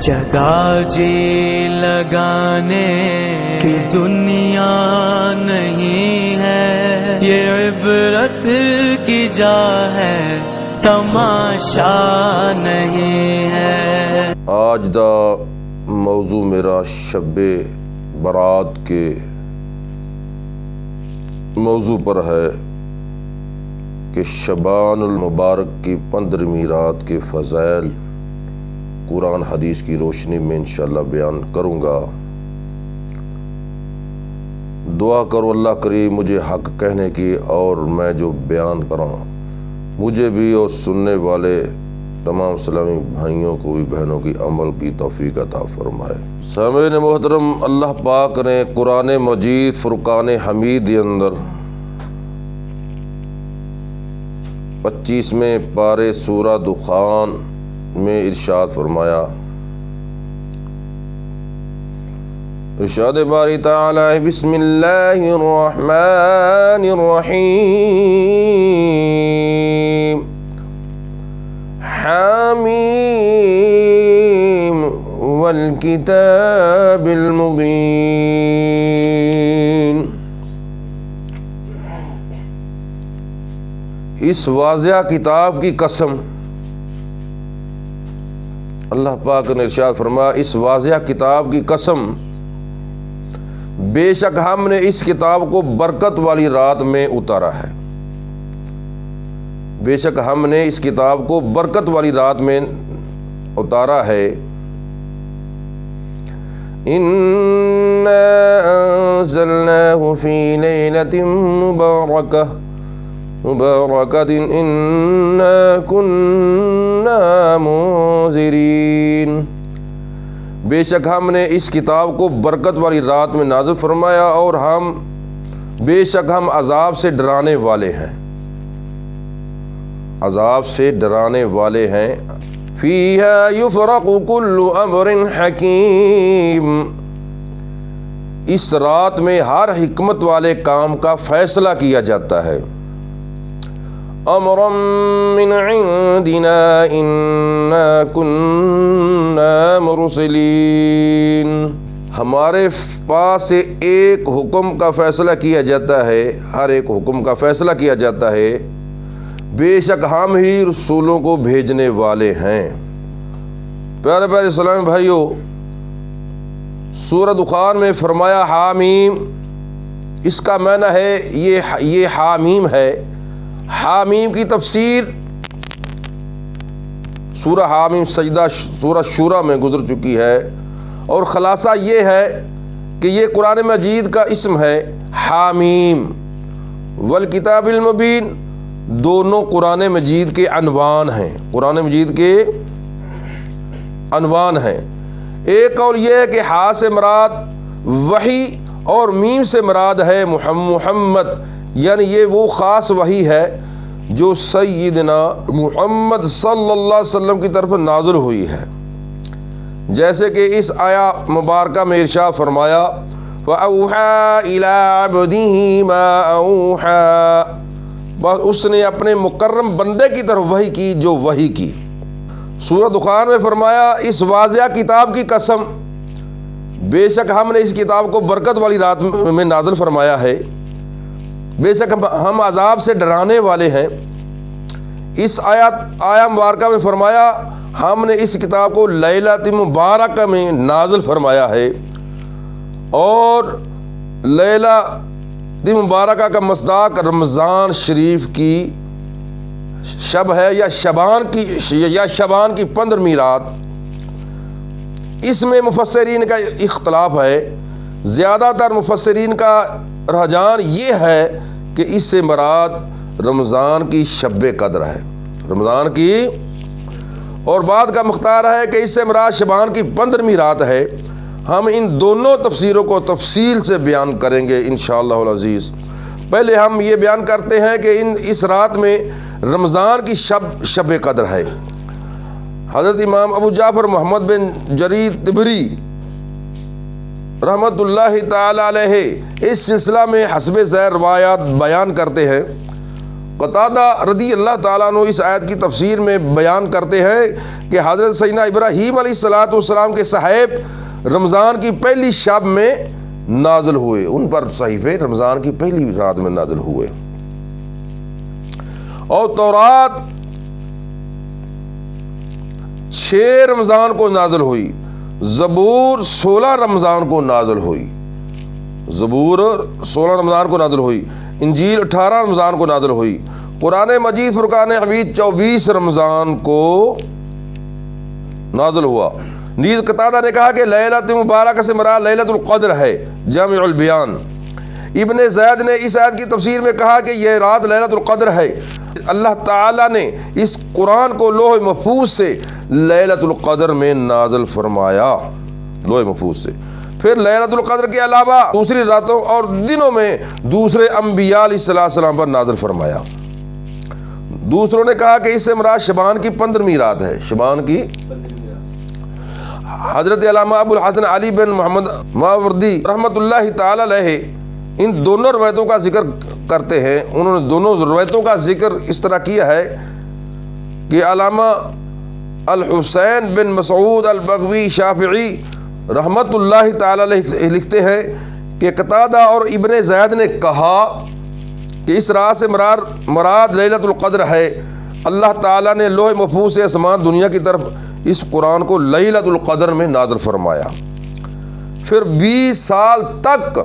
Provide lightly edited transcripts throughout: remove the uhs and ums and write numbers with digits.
جگہ جی لگانے کی دنیا نہیں ہے، یہ عبرت کی جا ہے، تماشا نہیں ہے۔ آج دا موضوع میرا شب برات کے موضوع پر ہے کہ شبان المبارک کی 15ویں رات کے فضائل قرآن حدیث کی روشنی میں انشاءاللہ بیان کروں گا۔ دعا کرو اللہ کریم مجھے حق کہنے کی اور میں جو بیان کراں مجھے بھی اور سننے والے تمام اسلامی بھائیوں کو بھی بہنوں کی عمل کی توفیق عطا فرمائے۔ سامعین محترم، اللہ پاک نے قرآن مجید فرقان حمید کے اندر 25ویں پارے سورہ دخان میں ارشاد فرمایا، ارشاد باری تعالی بسم اللہ الرحمن الرحیم، حامیم والکتاب المبین۔ اس واضح کتاب کی قسم، اللہ پاک نے ارشاد فرمایا اس واضح کتاب کی قسم، بے شک ہم نے اس کتاب کو برکت والی رات میں اتارا ہے، بے شک ہم نے اس کتاب کو برکت والی رات میں اتارا ہے۔ اِنَّا أَنزَلْنَاهُ فِي لَيْلَةٍ مُبَارَكَةٍ إِنَّا كُنَّا مُنذِرِينَ۔ بے شک ہم نے اس کتاب کو برکت والی رات میں نازل فرمایا اور بے شک ہم عذاب سے ڈرانے والے ہیں، عذاب سے ڈرانے والے ہیں۔ فِيهَا يُفْرَقُ كُلُّ أَمْرٍ حَكِيمٍ، اس رات میں ہر حکمت والے کام کا فیصلہ کیا جاتا ہے۔ امرا من عندنا انا كنا مرسلین، ہمارے پاس سے ایک حکم کا فیصلہ کیا جاتا ہے، ہر ایک حکم کا فیصلہ کیا جاتا ہے، بے شک ہم ہی رسولوں کو بھیجنے والے ہیں۔ پیارے پیارے اسلامی بھائیوں، سورہ دخان میں فرمایا حامیم، اس کا معنی ہے یہ حامیم ہے۔ حامیم کی تفسیر سورہ حامیم سجدہ سورہ شورى میں گزر چکی ہے، اور خلاصہ یہ ہے کہ یہ قرآن مجید کا اسم ہے حامیم والکتاب المبین، دونوں قرآن مجید کے عنوان ہیں، قرآن مجید کے عنوان ہیں۔ ایک قول یہ ہے کہ ہا سے مراد وحی اور میم سے مراد ہے محمد، یعنی یہ وہ خاص وحی ہے جو سیدنا محمد صلی اللہ علیہ وسلم کی طرف نازل ہوئی ہے، جیسے کہ اس آیا مبارکہ میں ارشاد فرمایا فَأَوْحَى إِلَىٰ عَبْدِهِ مَا أَوْحَى، بس اس نے اپنے مکرم بندے کی طرف وحی کی جو وحی کی۔ سورہ دخان میں فرمایا اس واضح کتاب کی قسم، بے شک ہم نے اس کتاب کو برکت والی رات میں نازل فرمایا ہے، بے شک ہم عذاب سے ڈرانے والے ہیں۔ اس آیا مبارکہ میں فرمایا ہم نے اس کتاب کو لیلۃ مبارکہ میں نازل فرمایا ہے، اور لیلۃ مبارکہ کا مصداق رمضان شریف کی شب ہے یا شبان کی 15ویں رات۔ اس میں مفسرین کا اختلاف ہے، زیادہ تر مفسرین کا رجحان یہ ہے کہ اس سے مراد رمضان کی شب قدر ہے، رمضان کی، اور بعد کا مختار ہے کہ اس سے مراد شبان کی 15ویں رات ہے۔ ہم ان دونوں تفسیروں کو تفصیل سے بیان کریں گے انشاءاللہ العزیز۔ پہلے ہم یہ بیان کرتے ہیں کہ اس رات میں رمضان کی شب قدر ہے۔ حضرت امام ابو جعفر محمد بن جریر طبری رحمت اللہ تعالی علیہ اس سلسلہ میں حسب ذیل روایات بیان کرتے ہیں۔ قتادہ رضی اللہ تعالیٰ عنہ اس آیت کی تفسیر میں بیان کرتے ہیں کہ حضرت سیدنا ابراہیم علیہ الصلوۃ والسلام کے صحائف رمضان کی پہلی شب میں نازل ہوئے، ان پر صحیفے رمضان کی پہلی رات میں نازل ہوئے۔ اور تورات 6 رمضان کو نازل ہوئی، زبور 16 رمضان کو نازل ہوئی، زبور 16 رمضان کو نازل ہوئی، انجیل 18 رمضان کو نازل ہوئی، قرآن مجید فرقان حمید 24 رمضان کو نازل ہوا۔ نیز قتادہ نے کہا کہ لیلۃ مبارکہ سے مراد لیلۃ القدر ہے، جامع البیان۔ ابن زید نے اس آیت کی تفسیر میں کہا کہ یہ رات لیلۃ القدر ہے۔ اللہ تعالیٰ نے اس قرآن کو لوح محفوظ سے لیلۃ القدر میں نازل فرمایا، لوح محفوظ سے۔ پھر لیلۃ القدر کے علاوہ دوسری راتوں اور دنوں میں دوسرے انبیاء علیہ السلام پر نازل فرمایا۔ دوسروں نے کہا کہ اس سے مراد شعبان کی 15ویں رات ہے، شعبان کی۔ حضرت علامہ ابو الحسن علی بن محمد ماوردی رحمۃ اللہ تعالی علیہ ان دونوں روایتوں کا ذکر کرتے ہیں۔ انہوں نے دونوں روایتوں کا ذکر اس طرح کیا ہے کہ علامہ الحسین بن مسعود البغوی شافعی رحمۃ اللہ تعالی علیہ لکھتے ہیں کہ قتادہ اور ابن زید نے کہا کہ اس رات سے مراد لیلۃ القدر ہے۔ اللہ تعالیٰ نے لوح محفوظ سے آسمان دنیا کی طرف اس قرآن کو لیلۃ القدر میں نازل فرمایا۔ پھر 20 سال تک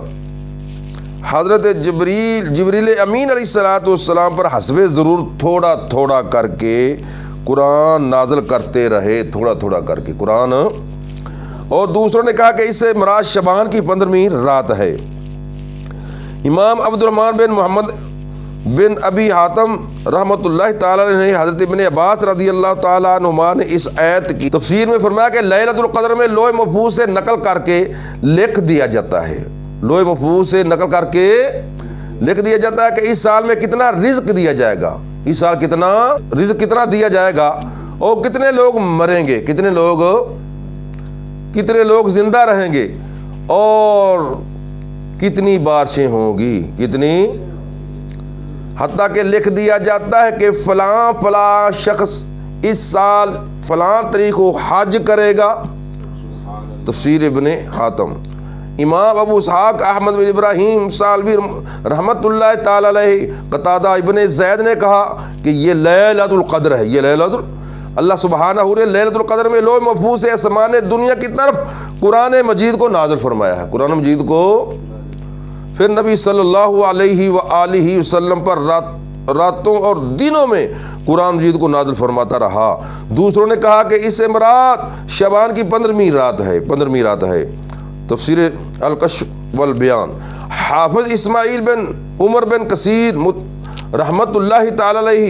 حضرت جبریل امین علیہ السلام پر حسب ضرورت تھوڑا تھوڑا کر کے قرآن نازل کرتے رہے، تھوڑا تھوڑا کر کے قرآن۔ اور دوسروں نے کہا کہ اس سے مراد شعبان کی 15ویں رات ہے۔ امام عبد الرحمن بن محمد بن ابی حاتم رحمۃ اللہ تعالیٰ نے حضرت ابن عباس رضی اللہ تعالیٰ عنہما نے اس آیت کی تفسیر میں فرمایا کہ لیلۃ القدر میں لوح محفوظ سے نقل کر کے لکھ دیا جاتا ہے، لوح محفوظ سے نقل کر کے لکھ دیا جاتا ہے کہ اس سال میں کتنا رزق دیا جائے گا، اس سال کتنا رزق کتنا دیا جائے گا، اور کتنے لوگ مریں گے، کتنے لوگ زندہ رہیں گے، اور کتنی بارشیں ہوں گی، کتنی، حتیٰ کہ لکھ دیا جاتا ہے کہ فلاں شخص اس سال فلاں تاریخ کو حج کرے گا۔ تفسیر ابن حاتم۔ امام ابو اسحاق احمد بن ابراہیم سالوی رحمۃ اللہ تعالی علیہ قتادہ ابن زید نے کہا کہ یہ لیلۃ القدر ہے، یہ اللہ سبحانہ لیلۃ القدر میں لوح محفوظ سے آسمان دنیا کی طرف قرآن مجید کو نازل فرمایا ہے، قرآن مجید کو۔ پھر نبی صلی اللہ علیہ وآلہ وسلم پر راتوں اور دنوں میں قرآن مجید کو نازل فرماتا رہا۔ دوسروں نے کہا کہ اس سے مراد شعبان کی 15ویں رات ہے۔ تفسیر الکشف والبیان۔ حافظ اسماعیل بن عمر بن کثیر رحمۃ اللہ تعالی علیہ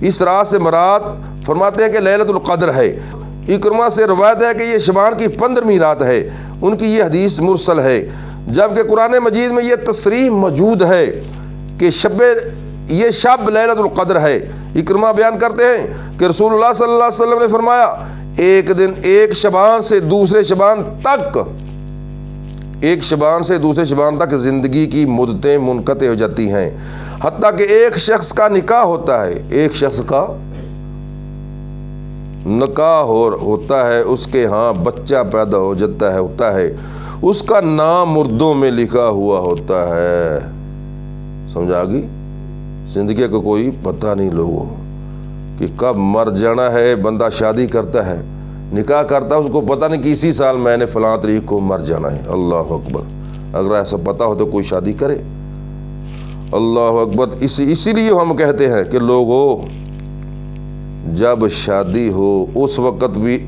اس رات سے مراد فرماتے ہیں کہ لیلۃ القدر ہے۔ اکرمہ سے روایت ہے کہ یہ شعبان کی 15ویں رات ہے، ان کی یہ حدیث مرسل ہے، جبکہ قرآن مجید میں یہ تصریح موجود ہے کہ یہ شب لیلۃ القدر ہے۔ اکرمہ بیان کرتے ہیں کہ رسول اللہ صلی اللہ علیہ وسلم نے فرمایا ایک دن ایک شعبان سے دوسرے شعبان تک زندگی کی مدتیں منقطع ہو جاتی ہیں، حتیٰ کہ ایک شخص کا نکاح ہوتا ہے، ایک شخص کا نکاح ہوتا ہے، اس کے ہاں بچہ پیدا ہو جاتا ہے، اس کا نام مردوں میں لکھا ہوا ہوتا ہے۔ سمجھا گی؟ زندگی کا کوئی پتہ نہیں لوگوں کہ کب مر جانا ہے۔ بندہ شادی کرتا ہے، نکاح کرتا ہے، اس کو پتہ نہیں کہ اسی سال میں نے فلاں تاریخ کو مر جانا ہے۔ اللہ اکبر! اگر ایسا پتہ ہو تو کوئی شادی کرے؟ اللہ اکبر! اسی لیے ہم کہتے ہیں کہ لوگوں جب شادی ہو اس وقت بھی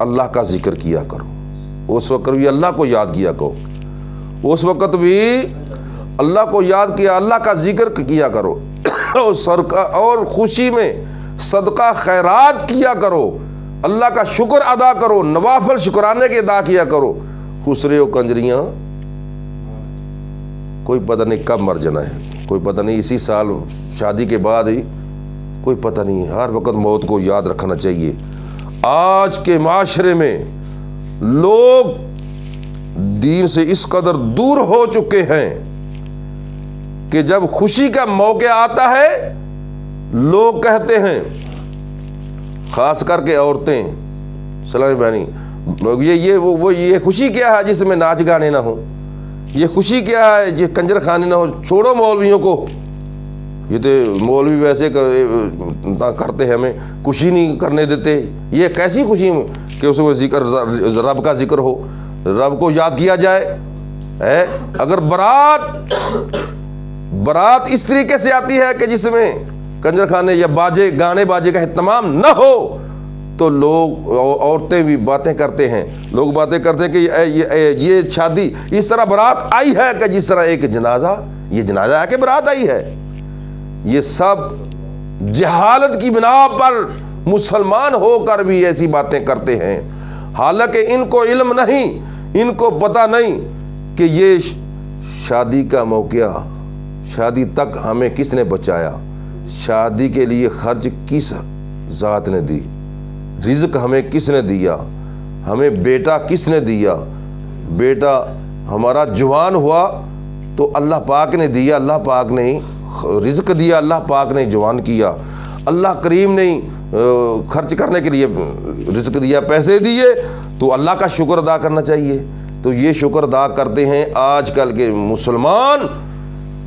اللہ کا ذکر کیا کرو، اس وقت بھی اللہ کو یاد کیا کرو، اس وقت بھی اللہ کو یاد کیا، اللہ کا ذکر کیا کرو، اور خوشی میں صدقہ خیرات کیا کرو، اللہ کا شکر ادا کرو، نوافل شکرانے کے ادا کیا کرو۔ خسرے و کنجریاں کوئی پتہ نہیں کب مر جانا ہے، کوئی پتہ نہیں اسی سال شادی کے بعد ہی، کوئی پتہ نہیں۔ ہر وقت موت کو یاد رکھنا چاہیے۔ آج کے معاشرے میں لوگ دین سے اس قدر دور ہو چکے ہیں کہ جب خوشی کا موقع آتا ہے لوگ کہتے ہیں، خاص کر کے عورتیں سلام بہنی یہ خوشی کیا ہے جس میں ناچ گانے نہ ہو؟ یہ خوشی کیا ہے یہ کنجر خانے نہ ہو؟ چھوڑو مولویوں کو، یہ تو مولوی ویسے کرتے ہیں، ہمیں خوشی نہیں کرنے دیتے۔ یہ کیسی خوشی کہ اس میں ذکر رب کا ذکر ہو، رب کو یاد کیا جائے۔ اگر برات اس طریقے سے آتی ہے کہ جس میں کنجر خانے یا گانے باجے کا اہتمام نہ ہو تو لوگ، عورتیں بھی باتیں کرتے ہیں، لوگ باتیں کرتے ہیں کہ یہ شادی اس طرح برات آئی ہے کہ جس طرح ایک جنازہ ہے کہ برات آئی ہے۔ یہ سب جہالت کی بنا پر مسلمان ہو کر بھی ایسی باتیں کرتے ہیں، حالانکہ ان کو علم نہیں، ان کو پتہ نہیں کہ یہ شادی کا موقع، شادی تک ہمیں کس نے بچایا، شادی کے لیے خرچ کس ذات نے دی، رزق ہمیں کس نے دیا، ہمیں بیٹا کس نے دیا۔ بیٹا ہمارا جوان ہوا تو اللہ پاک نے دیا، اللہ پاک نے رزق دیا، اللہ پاک نے جوان کیا، اللہ کریم نے خرچ کرنے کے لیے رزق دیا، پیسے دیے، تو اللہ کا شکر ادا کرنا چاہیے۔ تو یہ شکر ادا کرتے ہیں آج کل کے مسلمان،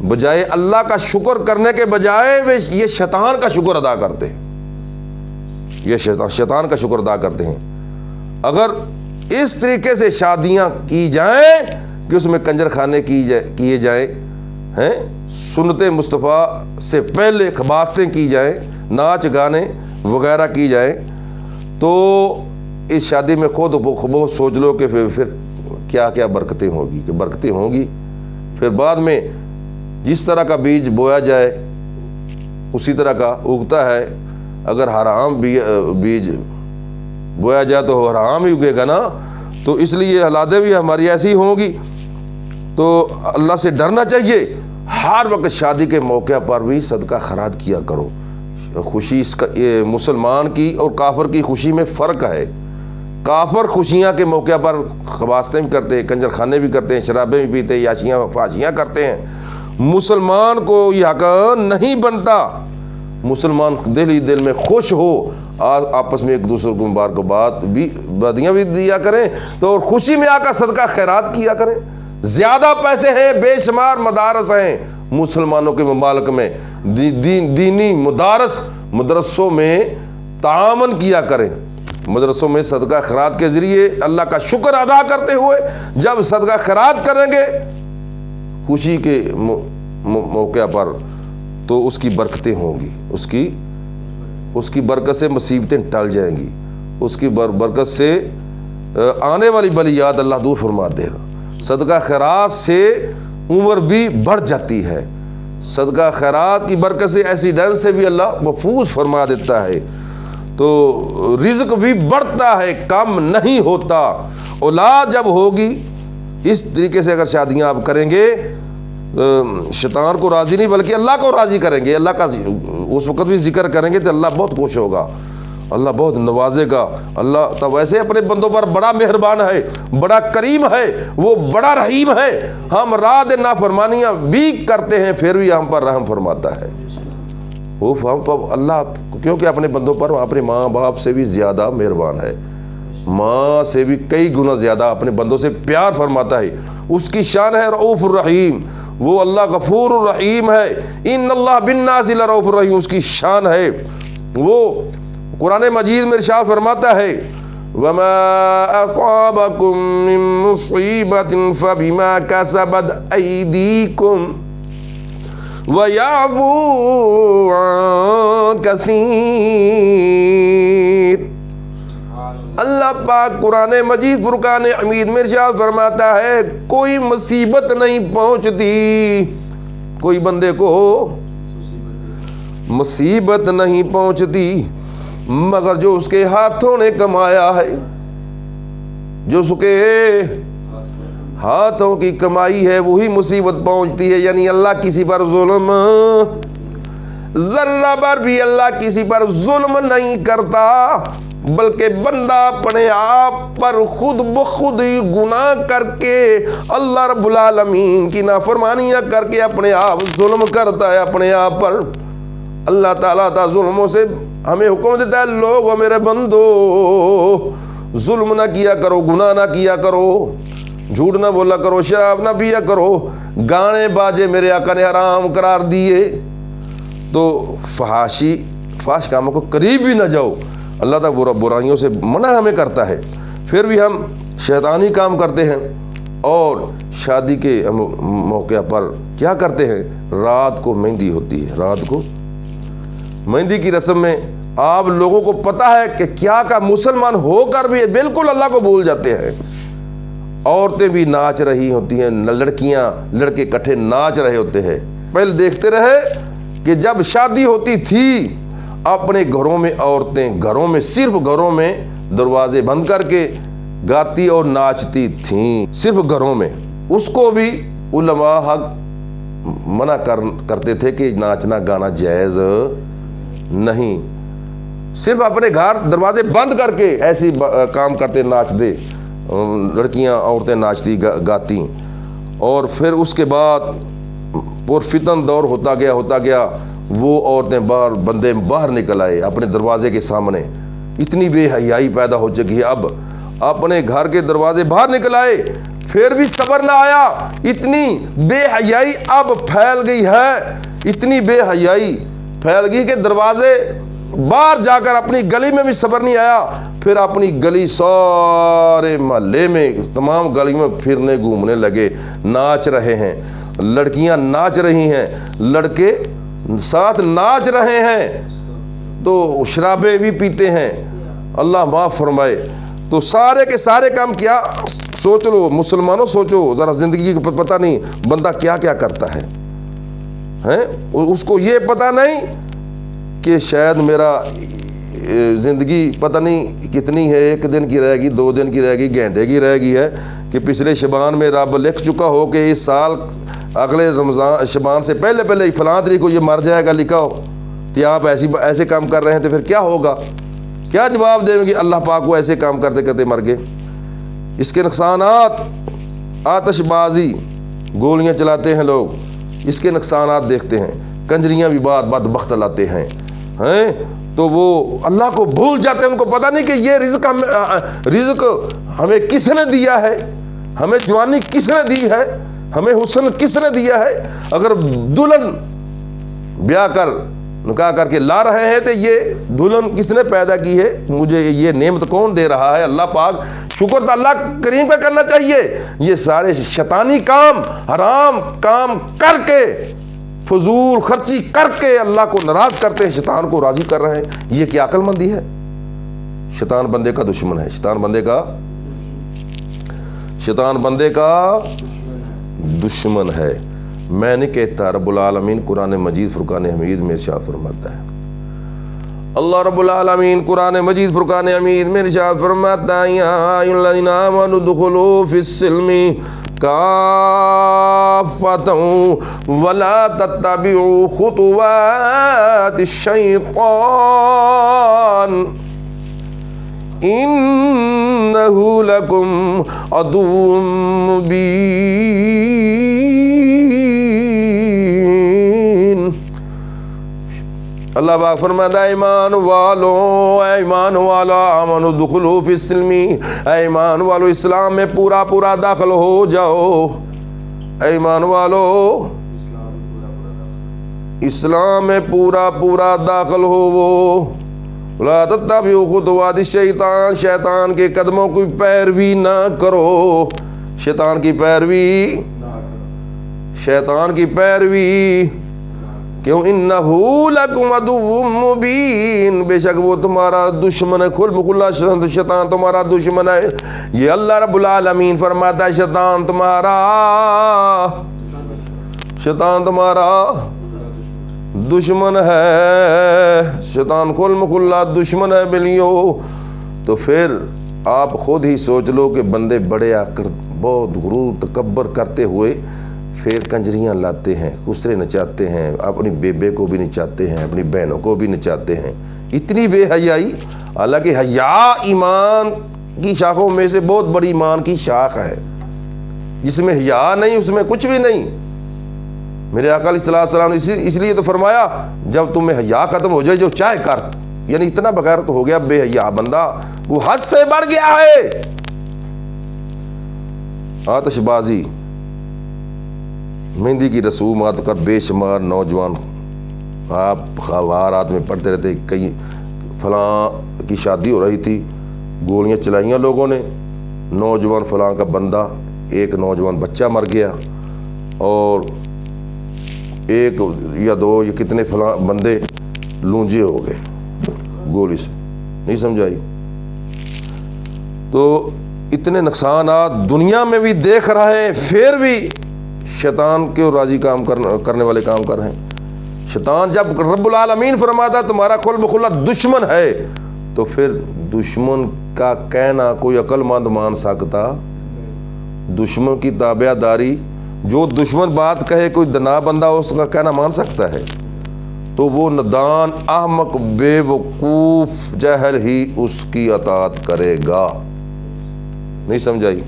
بجائے اللہ کا شکر کرنے کے بجائے یہ شیطان کا شکر ادا کرتے ہیں، یہ شیطان کا شکر ادا کرتے ہیں۔ اگر اس طریقے سے شادیاں کی جائیں کہ اس میں کنجر خانے کیے جائیں، سنت مصطفیٰ سے پہلے خباستیں کی جائیں، ناچ گانے وغیرہ کی جائیں، تو اس شادی میں خود بہت سوچ لو کہ پھر کیا کیا برکتیں ہوگی۔ پھر بعد میں جس طرح کا بیج بویا جائے اسی طرح کا اگتا ہے۔ اگر حرام بیج بویا جائے تو حرام ہی اگے گا نا، تو اس لیے حالاتیں بھی ہماری ایسی ہوں گی۔ تو اللہ سے ڈرنا چاہیے، ہر وقت شادی کے موقع پر بھی صدقہ خیرات کیا کرو۔ خوشی مسلمان کی اور کافر کی خوشی میں فرق ہے۔ کافر خوشیاں کے موقع پر خباستیں بھی کرتے ہیں، کنجر خانے بھی کرتے ہیں، شرابیں بھی پیتے ہیں، یاشیاں فاشیاں کرتے ہیں۔ مسلمان کو یہ حق نہیں بنتا، مسلمان دل میں خوش ہو، آپس میں ایک دوسرے کو مبارکباد بھی بدیاں بھی دیا کریں، تو اور خوشی میں آ کر صدقہ خیرات کیا کریں۔ زیادہ پیسے ہیں، بے شمار مدارس ہیں مسلمانوں کے ممالک میں، دینی مدرسوں میں تعاون کیا کریں، مدرسوں میں صدقہ خیرات کے ذریعے اللہ کا شکر ادا کرتے ہوئے جب صدقہ خیرات کریں گے خوشی کے موقع پر تو اس کی برکتیں ہوں گی، اس کی برکت سے مصیبتیں ٹل جائیں گی، اس کی برکت سے آنے والی بلیات اللہ دور فرما دے گا۔ صدقہ خیرات سے عمر بھی بڑھ جاتی ہے، صدقہ خیرات کی برکت سے ایکسیڈنٹ سے بھی اللہ محفوظ فرما دیتا ہے، تو رزق بھی بڑھتا ہے، کم نہیں ہوتا۔ اولاد جب ہوگی اس طریقے سے اگر شادیاں آپ کریں گے، شیطان کو راضی نہیں بلکہ اللہ کو راضی کریں گے، اللہ کا اس وقت بھی ذکر کریں گے تو اللہ بہت خوش ہوگا، اللہ بہت نوازے گا۔ اللہ تو ویسے اپنے بندوں پر بڑا مہربان ہے، بڑا کریم ہے، وہ بڑا رحیم ہے۔ ہم رات نافرمانیاں بھی کرتے ہیں پھر بھی ہم پر رحم فرماتا ہے وہ اللہ، کیونکہ اپنے بندوں پر اپنے ماں باپ سے بھی زیادہ مہربان ہے، ماں سے بھی کئی گنا زیادہ اپنے بندوں سے پیار فرماتا ہے۔ اس کی شان ہے رؤوف الرحیم، وہ اللہ غفور الرحیم ہے۔ ان اللہ بالناس لرؤوف الرحیم، اس کی شان ہے۔ وہ قرآن مجید میں ارشاد فرماتا ہے وما اصابکم من مصیبت فبما کسبت ایدیکم وَيَعْفُو عَن كَثِيرٍ۔ اللہ پاک قرآن مجید فرقان حمید میں ارشاد فرماتا ہے کوئی مصیبت نہیں پہنچتی، کوئی بندے کو مصیبت نہیں پہنچتی مگر جو اس کے ہاتھوں نے کمایا ہے، جو اس کے ہاتھوں کی کمائی ہے وہی مصیبت پہنچتی ہے۔ یعنی اللہ کسی پر ظلم، ذرہ بر بھی اللہ کسی پر ظلم نہیں کرتا، بلکہ بندہ اپنے آپ پر خود بخود گناہ کر کے اللہ رب العالمین کی نافرمانیاں کر کے اپنے آپ ظلم کرتا ہے اپنے آپ پر۔ اللہ تعالیٰ ظلموں سے ہمیں حکم دیتا ہے لوگوں میرے بندو ظلم نہ کیا کرو، گناہ نہ کیا کرو، جھوٹ نہ بولا کرو، شراب نہ پیا کرو، گانے باجے میرے آقا نے حرام قرار دیے، تو فحش کاموں کو قریب بھی نہ جاؤ۔ اللہ تعالیٰ برائیوں سے منع ہمیں کرتا ہے، پھر بھی ہم شیطانی کام کرتے ہیں، اور شادی کے موقع پر کیا کرتے ہیں، رات کو مہندی ہوتی ہے، رات کو مہندی کی رسم میں آپ لوگوں کو پتہ ہے کہ کیا مسلمان ہو کر بھی بالکل اللہ کو بھول جاتے ہیں۔ عورتیں بھی ناچ رہی ہوتی ہیں، لڑکیاں لڑکے اکٹھے ناچ رہے ہوتے ہیں۔ پہلے دیکھتے رہے کہ جب شادی ہوتی تھی اپنے گھروں میں عورتیں صرف گھروں میں دروازے بند کر کے گاتی اور ناچتی تھیں، صرف گھروں میں۔ اس کو بھی علماء حق منع کرتے تھے کہ ناچنا گانا جائز نہیں، صرف اپنے گھر دروازے بند کر کے ایسی کام کرتے، ناچ دے لڑکیاں عورتیں ناچتی گاتی۔ اور پھر اس کے بعد پرفتن دور ہوتا گیا، وہ عورتیں بندے باہر نکل آئے اپنے دروازے کے سامنے، اتنی بے حیائی پیدا ہو چکی ہے، اب اپنے گھر کے دروازے باہر نکل آئے، پھر بھی صبر نہ آیا، اتنی بے حیائی اب پھیل گئی ہے، اتنی بے حیائی پھیل گئی کہ دروازے باہر جا کر اپنی گلی میں بھی صبر نہیں آیا، پھر اپنی گلی سارے محلے میں تمام گلی میں پھرنے گھومنے لگے، ناچ رہے ہیں، لڑکیاں ناچ رہی ہیں، لڑکے ساتھ ناچ رہے ہیں، تو شرابیں بھی پیتے ہیں، اللہ معاف فرمائے۔ تو سارے کے سارے کام کیا، سوچ لو مسلمانوں، سوچو ذرا، زندگی کا پتہ نہیں بندہ کیا کیا کرتا ہے، اس کو یہ پتہ نہیں کہ شاید میرا زندگی پتہ نہیں کتنی ہے، 1 دن کی رہے گی، 2 دن کی رہے گی، گھنٹے کی رہے گی ہے، کہ پچھلے شبان میں رب لکھ چکا ہو کہ اس سال اگلے رمضان شبان سے پہلے فلاں تاریخ کو یہ مر جائے گا، لکھا ہو، تو آپ ایسے کام کر رہے ہیں، تو پھر کیا ہوگا، کیا جواب دیں گے اللہ پاک کو، ایسے کام کرتے کرتے مر گئے۔ اس کے نقصانات، آتش بازی، گولیاں چلاتے ہیں لوگ، اس کے نقصانات دیکھتے ہیں، کنجریاں بھی بات بخت لاتے ہیں، تو وہ اللہ کو بھول جاتے ہیں، ان کو پتہ نہیں کہ یہ رزق ہمیں کس نے دیا ہے، ہمیں جوانی کس نے دی ہے، ہمیں حسن کس نے دیا ہے۔ اگر دلہن بیاہ کر نکاح کر کے لا رہے ہیں تو یہ دلہن کس نے پیدا کی ہے، مجھے یہ نعمت کون دے رہا ہے، اللہ پاک، شکر تو اللہ کریم کا کرنا چاہیے۔ یہ سارے شیطانی کام، حرام کام کر کے، فضول خرچی کر کے اللہ کو ناراض کرتے ہیں، شیطان کو راضی کر رہے ہیں، یہ کیا عقل مندی ہے؟ شیطان بندے کا دشمن ہے، شیطان بندے کا دشمن ہے۔ میں نہیں کہتا، رب العالمین قرآن مجید فرقان حمید میں ارشاد فرماتا ہے، اللہ رب العالمین قرآن مجید فرقان حمید میں ارشاد فرماتا ہے، یا ایھا الذین آمنوا ادخلوا فی السلم کافۃ ولا تتبعوا خطوات الشیطان انہ لکم عدو مبین۔ اللہ پاک فرماتا ہے، ایمان والو آمنوا ادخلوا فی السلم، ایمان والو اسلام میں پورا داخل ہو جاؤ، ایمان والو اسلام میں پورا داخل ہو، وہ لا تتبعوا خطوات الشیطان، شیطان کے قدموں کی پیروی نہ کرو، شیطان کی پیروی کیوں، انہ لکم عدو مبین، بے شک وہ تمہارا دشمن ہے، کھل مکھلا شیطان تمہارا دشمن ہے۔ یہ اللہ رب العالمین فرماتا ہے، شیطان تمہارا دشمن ہے، شیطان کھل مکھلا دشمن ہے بلیو۔ تو پھر آپ خود ہی سوچ لو کہ بندے بڑے آ کر بہت غرور تکبر کرتے ہوئے پھر کنجریاں لاتے ہیں، خسرے نچاتے ہیں، اپنی بیبے کو بھی نچاتے ہیں، اپنی بہنوں کو بھی نچاتے ہیں، اتنی بے حیائی۔ حالانکہ حیا ایمان کی شاخوں میں سے بہت بڑی ایمان کی شاخ ہے، جس میں حیا نہیں اس میں کچھ بھی نہیں۔ میرے آقا علیہ السلام نے اس لیے تو فرمایا، جب تمہیں حیا ختم ہو جائے جو چاہے کر، یعنی اتنا بغیر تو ہو گیا بے حیا بندہ، وہ حد سے بڑھ گیا ہے. آتش بازی، مہندی کی رسومات کر بے شمار نوجوان آپ خبرات میں پڑھتے رہتے، کئی فلاں کی شادی ہو رہی تھی، گولیاں چلائیاں لوگوں نے، نوجوان فلاں کا بندہ، ایک نوجوان بچہ مر گیا، اور ایک یا دو یا کتنے فلاں بندے لونجے ہو گئے گولی سے. نہیں سمجھائی؟ تو اتنے نقصانات دنیا میں بھی دیکھ رہے ہیں، پھر بھی شیطان کے راضی کام کرنے والے کام کر رہے ہیں. شیطان جب رب العالمین فرماتا تمہارا کل بخلا دشمن ہے، تو پھر دشمن کا کہنا کوئی عقل مند مان سکتا؟ دشمن کی تابع داری، جو دشمن بات کہے کوئی دنا بندہ اس کا کہنا مان سکتا ہے؟ تو وہ نادان احمق بے وقوف جاہل ہی اس کی اطاعت کرے گا. نہیں سمجھائی؟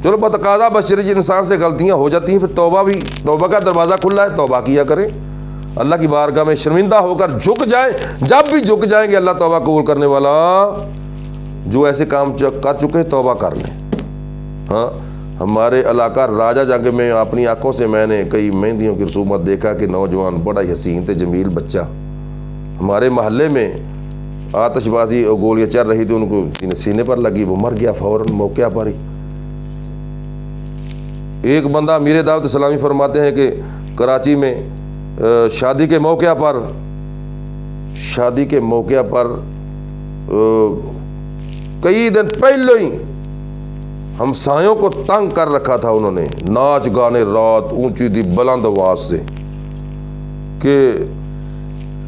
چلو بتقاضا بشری انسان سے غلطیاں ہو جاتی ہیں، پھر توبہ کا دروازہ کھلا ہے، توبہ کیا کریں، اللہ کی بارگاہ میں شرمندہ ہو کر جھک جائیں. جب بھی جھک جائیں گے اللہ توبہ قبول کرنے والا. جو ایسے کام کر چکے توبہ کر لیں. ہاں، ہمارے علاقہ راجہ جنگ میں اپنی آنکھوں سے میں نے کئی مہندیوں کی رسومات دیکھا کہ نوجوان بڑا ہی حسین تھے، جمیل بچہ، ہمارے محلے میں آتش بازی اور گولیاں چل رہی تھی، ان کو سینے پر لگی، وہ مر گیا فوراً موقع پر ہی. ایک بندہ میرے دعوت اسلامی فرماتے ہیں کہ کراچی میں شادی کے موقع پر کئی دن پہلے ہی ہمسایوں کو تنگ کر رکھا تھا انہوں نے، ناچ گانے رات اونچی دی بلند آواز سے، کہ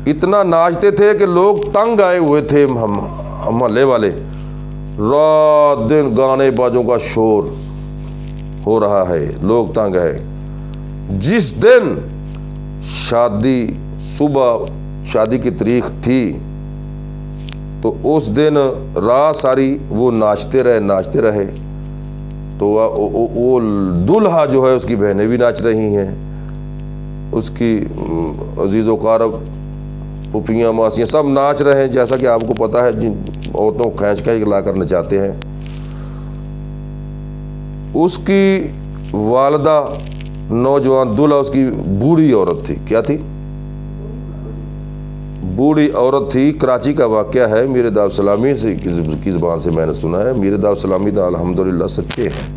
اتنا ناچتے تھے کہ لوگ تنگ آئے ہوئے تھے. محلے والے رات دن گانے بازوں کا شور ہو رہا ہے، لوگ تنگ ہے. جس دن شادی، صبح شادی کی تاریخ تھی، تو اس دن رات ساری وہ ناچتے رہے. تو وہ دلہا جو ہے اس کی بہنیں بھی ناچ رہی ہیں، اس کی عزیز و قارب پھوپھیاں ماسیاں سب ناچ رہے ہیں، جیسا کہ آپ کو پتہ ہے جن عورتوں کو کھینچ لا کر نچاتے ہیں. اس کی والدہ نوجوان دلہا اس کی بوڑھی عورت تھی. کیا تھی؟ بوڑھی عورت تھی. کراچی کا واقعہ ہے، میرے دعوت اسلامی سے کی زبان سے میں نے سنا ہے. میرے دعوت اسلامی تو الحمدللہ سچے ہیں،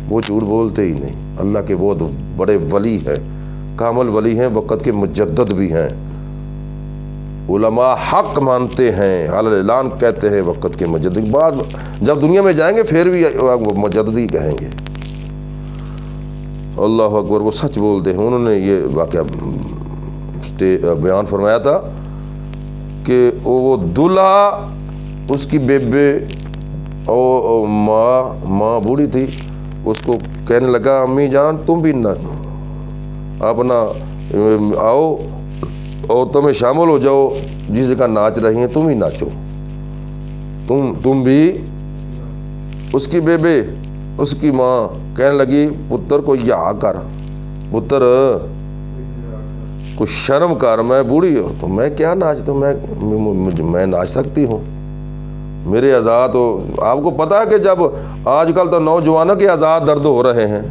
وہ جھوٹ بولتے ہی نہیں. اللہ کے بہت بڑے ولی ہیں، کامل ولی ہیں، وقت کے مجدد بھی ہیں. علماء حق مانتے ہیں، اعلان کہتے ہیں وقت کے مجدد. بعد جب دنیا میں جائیں گے پھر بھی مجدد ہی کہیں گے. اللہ اکبر، وہ سچ بولتے ہیں. انہوں نے یہ واقعہ بیان فرمایا تھا کہ وہ دلہا، اس کی بیبے اور ماں بوڑھی تھی، اس کو کہنے لگا امی جان تم بھی نہ اپنا آؤ اور تمہیں شامل ہو جاؤ، جس جگہ ناچ رہی ہیں تم ہی ناچو، تم بھی. اس کی بیبے، اس کی ماں کہنے لگی پتر کو یا کر، پتر کچھ شرم کر، میں بوڑھی ہوں تو میں کیا ناچتا ہوں، میں ناچ سکتی ہوں، میرے اعضاء تو آپ کو پتا ہے کہ جب آج کل تو نوجوانوں کے اعضاء درد ہو رہے ہیں.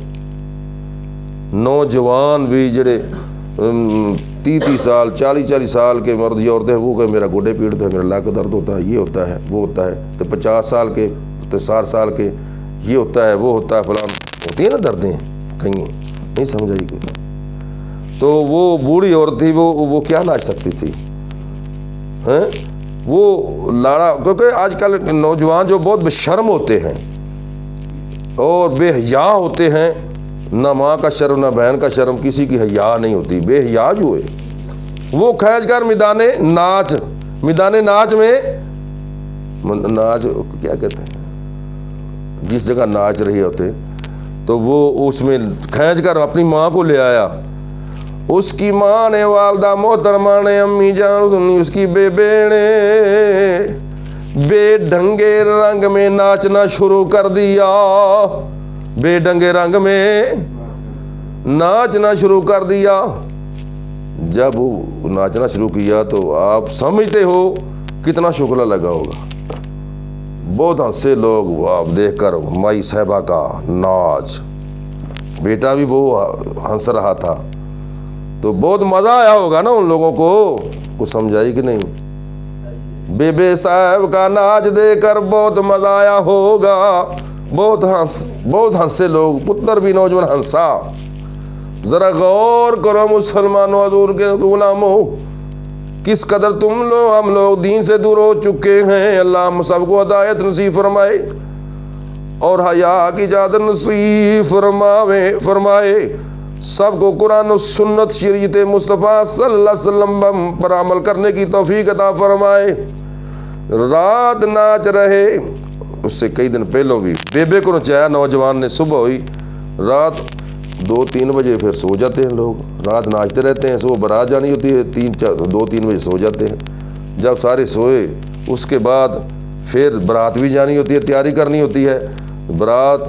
نوجوان بھی جڑے 30 سال 40 سال کے مرد یا عورتیں، وہ کہ میرا گوڈے پیڑ ہے، میرا لاک درد ہوتا ہے، یہ ہوتا ہے وہ ہوتا ہے. تو 50 سال کے، تو 60 سال کے، یہ ہوتا ہے وہ ہوتا ہے، فلان ہوتی ہیں نا دردیں کہیں. نہیں سمجھائی کوئی؟ تو وہ بوڑھی عورت تھی، وہ کیا ناچ سکتی تھی؟ وہ لاڑا، کیونکہ آج کل نوجوان جو بہت بے شرم ہوتے ہیں اور بے حیا ہوتے ہیں، نہ ماں کا شرم نہ بہن کا شرم، کسی کی حیا نہیں ہوتی. بے حیا جو ہے وہ کھینچ کر میدان ناچ میں، ناچ کیا کہتے ہیں، جس جگہ ناچ رہے ہوتے، تو وہ اس میں کھینچ کر اپنی ماں کو لے آیا. اس کی ماں نے، والدہ محترمہ نے، امی جان، اس کی بیبے نے بے ڈھنگے رنگ میں ناچنا شروع کر دیا. بے ڈھنگے رنگ میں ناچنا شروع کر دیا. جب وہ ناچنا شروع کیا تو آپ سمجھتے ہو کتنا شغلہ لگا ہوگا. بہت ہنسے لوگ آپ دیکھ کر مائی صاحبہ کا ناچ، بیٹا بھی وہ ہنس رہا تھا، تو بہت مزہ آیا ہوگا نا ان لوگوں کو. کچھ سمجھائی کہ نہیں؟ بے بے صاحب کا ناچ دیکھ کر بہت مزہ آیا ہوگا. بہت ہنسے لوگ، پتر بھی نوجوان ہنسا. ذرا غور کرو مسلمانوں، حضور کے غلاموں، کس قدر ہم لوگ دین سے دور ہو چکے ہیں. اللہ ہم سب کو ہدایت نصیب فرمائے اور حیا کی چادر نصیب فرمائے. سب کو قرآن و سنت شریعت مصطفیٰ صلی اللہ علیہ وسلم پر عمل کرنے کی توفیق عطا فرمائے. رات ناچ رہے، اس سے کئی دن پہلوں بھی بیبے کو نچایا نوجوان نے. صبح ہوئی، رات 2-3 بجے پھر سو جاتے ہیں لوگ. رات ناچتے رہتے ہیں، صبح بارات جانی ہوتی ہے، 2-3 بجے سو جاتے ہیں. جب سارے سوئے اس کے بعد پھر بارات بھی جانی ہوتی ہے، تیاری کرنی ہوتی ہے. بارات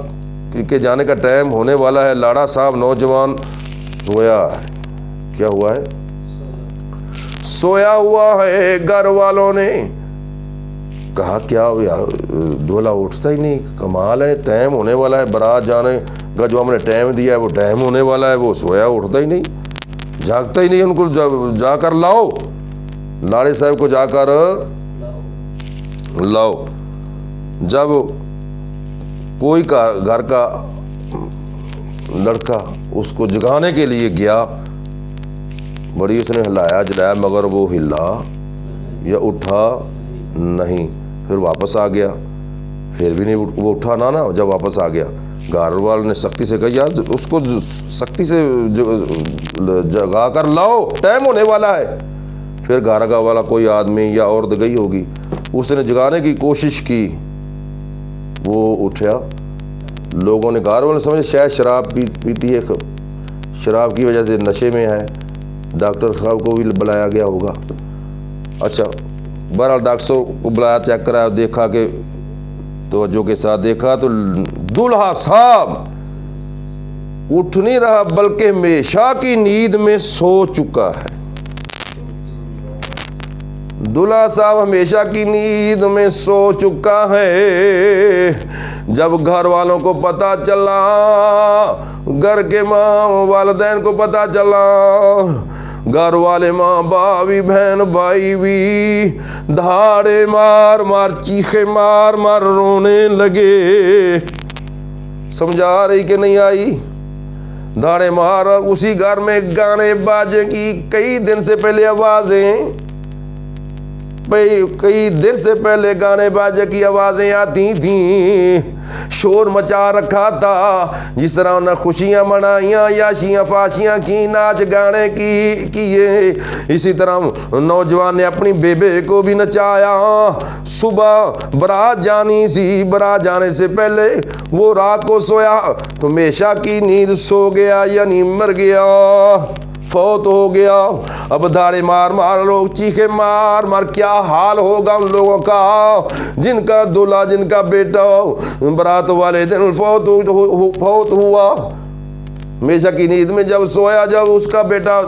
کے جانے کا ٹائم ہونے والا ہے. لاڑا صاحب نوجوان سویا ہے. کیا ہوا ہے؟ سویا ہوا ہے. گھر والوں نے کہا کیا دولہا اٹھتا ہی نہیں، کمال ہے، ٹائم ہونے والا ہے، بارات جانے کا جو ہم نے ٹائم دیا ہے وہ ٹائم ہونے والا ہے، وہ سویا اٹھتا ہی نہیں، جاگتا ہی نہیں. ان کو جا کر لاؤ، لاڑے صاحب کو جا کر لاؤ. جب کوئی گھر کا لڑکا اس کو جگانے کے لیے گیا، بڑی اس نے ہلایا جلایا مگر وہ ہلا یا اٹھا نہیں. پھر واپس آ گیا، پھر بھی نہیں وہ اٹھا نا. جب واپس آ گیا گھر والوں نے سختی سے کہا یار اس کو سختی سے جگا کر لاؤ، ٹائم ہونے والا ہے. پھر گھر کا والا کوئی آدمی یا عورت گئی ہوگی، اس نے جگانے کی کوشش کی، وہ اٹھا. لوگوں نے گھر والوں نے سمجھا شاید شراب پیتی ہے، شراب کی وجہ سے نشے میں ہے. ڈاکٹر صاحب کو بھی بلایا گیا ہوگا. اچھا بہرحال ڈاکٹر صاحب کو بلایا، چیک کرایا، دیکھا کہ توجہ کے ساتھ دیکھا تو دولہا صاحب اٹھ نہیں رہا بلکہ ہمیشہ کی نیند میں سو چکا ہے. دولہا صاحب ہمیشہ کی نیند میں سو چکا ہے. جب گھر والوں کو پتا چلا، گھر کے ماں والدین کو پتا چلا، گھر والے ماں باوی بہن بھائی بھی دھاڑے مار مار چیخے مار مار رونے لگے. سمجھا رہی کہ نہیں آئی؟ دھاڑے مار. اسی گھر میں گانے باجے کی کئی دن سے پہلے گانے باجے کی آوازیں آتی تھیں. شور مچا رکھا تھا. جس طرح انہیں خوشیاں منائیاں، یاشیاں فاشیاں کی، ناچ گانے کیے، اسی طرح نوجوان نے اپنی بیبے کو بھی نچایا. صبح برات جانی سی، برات جانے سے پہلے وہ رات کو سویا تو ہمیشہ کی نیند سو گیا، یعنی مر گیا، فوت ہو گیا. اب دھاڑے مار مار لوگ چیخے مار مار. کیا حال ہوگا ان لوگوں کا جن کا دولہا، جن کا بیٹا برات والے دن فوت ہوا. ہمیشہ کی نیند میں جب سویا، جب اس کا بیٹا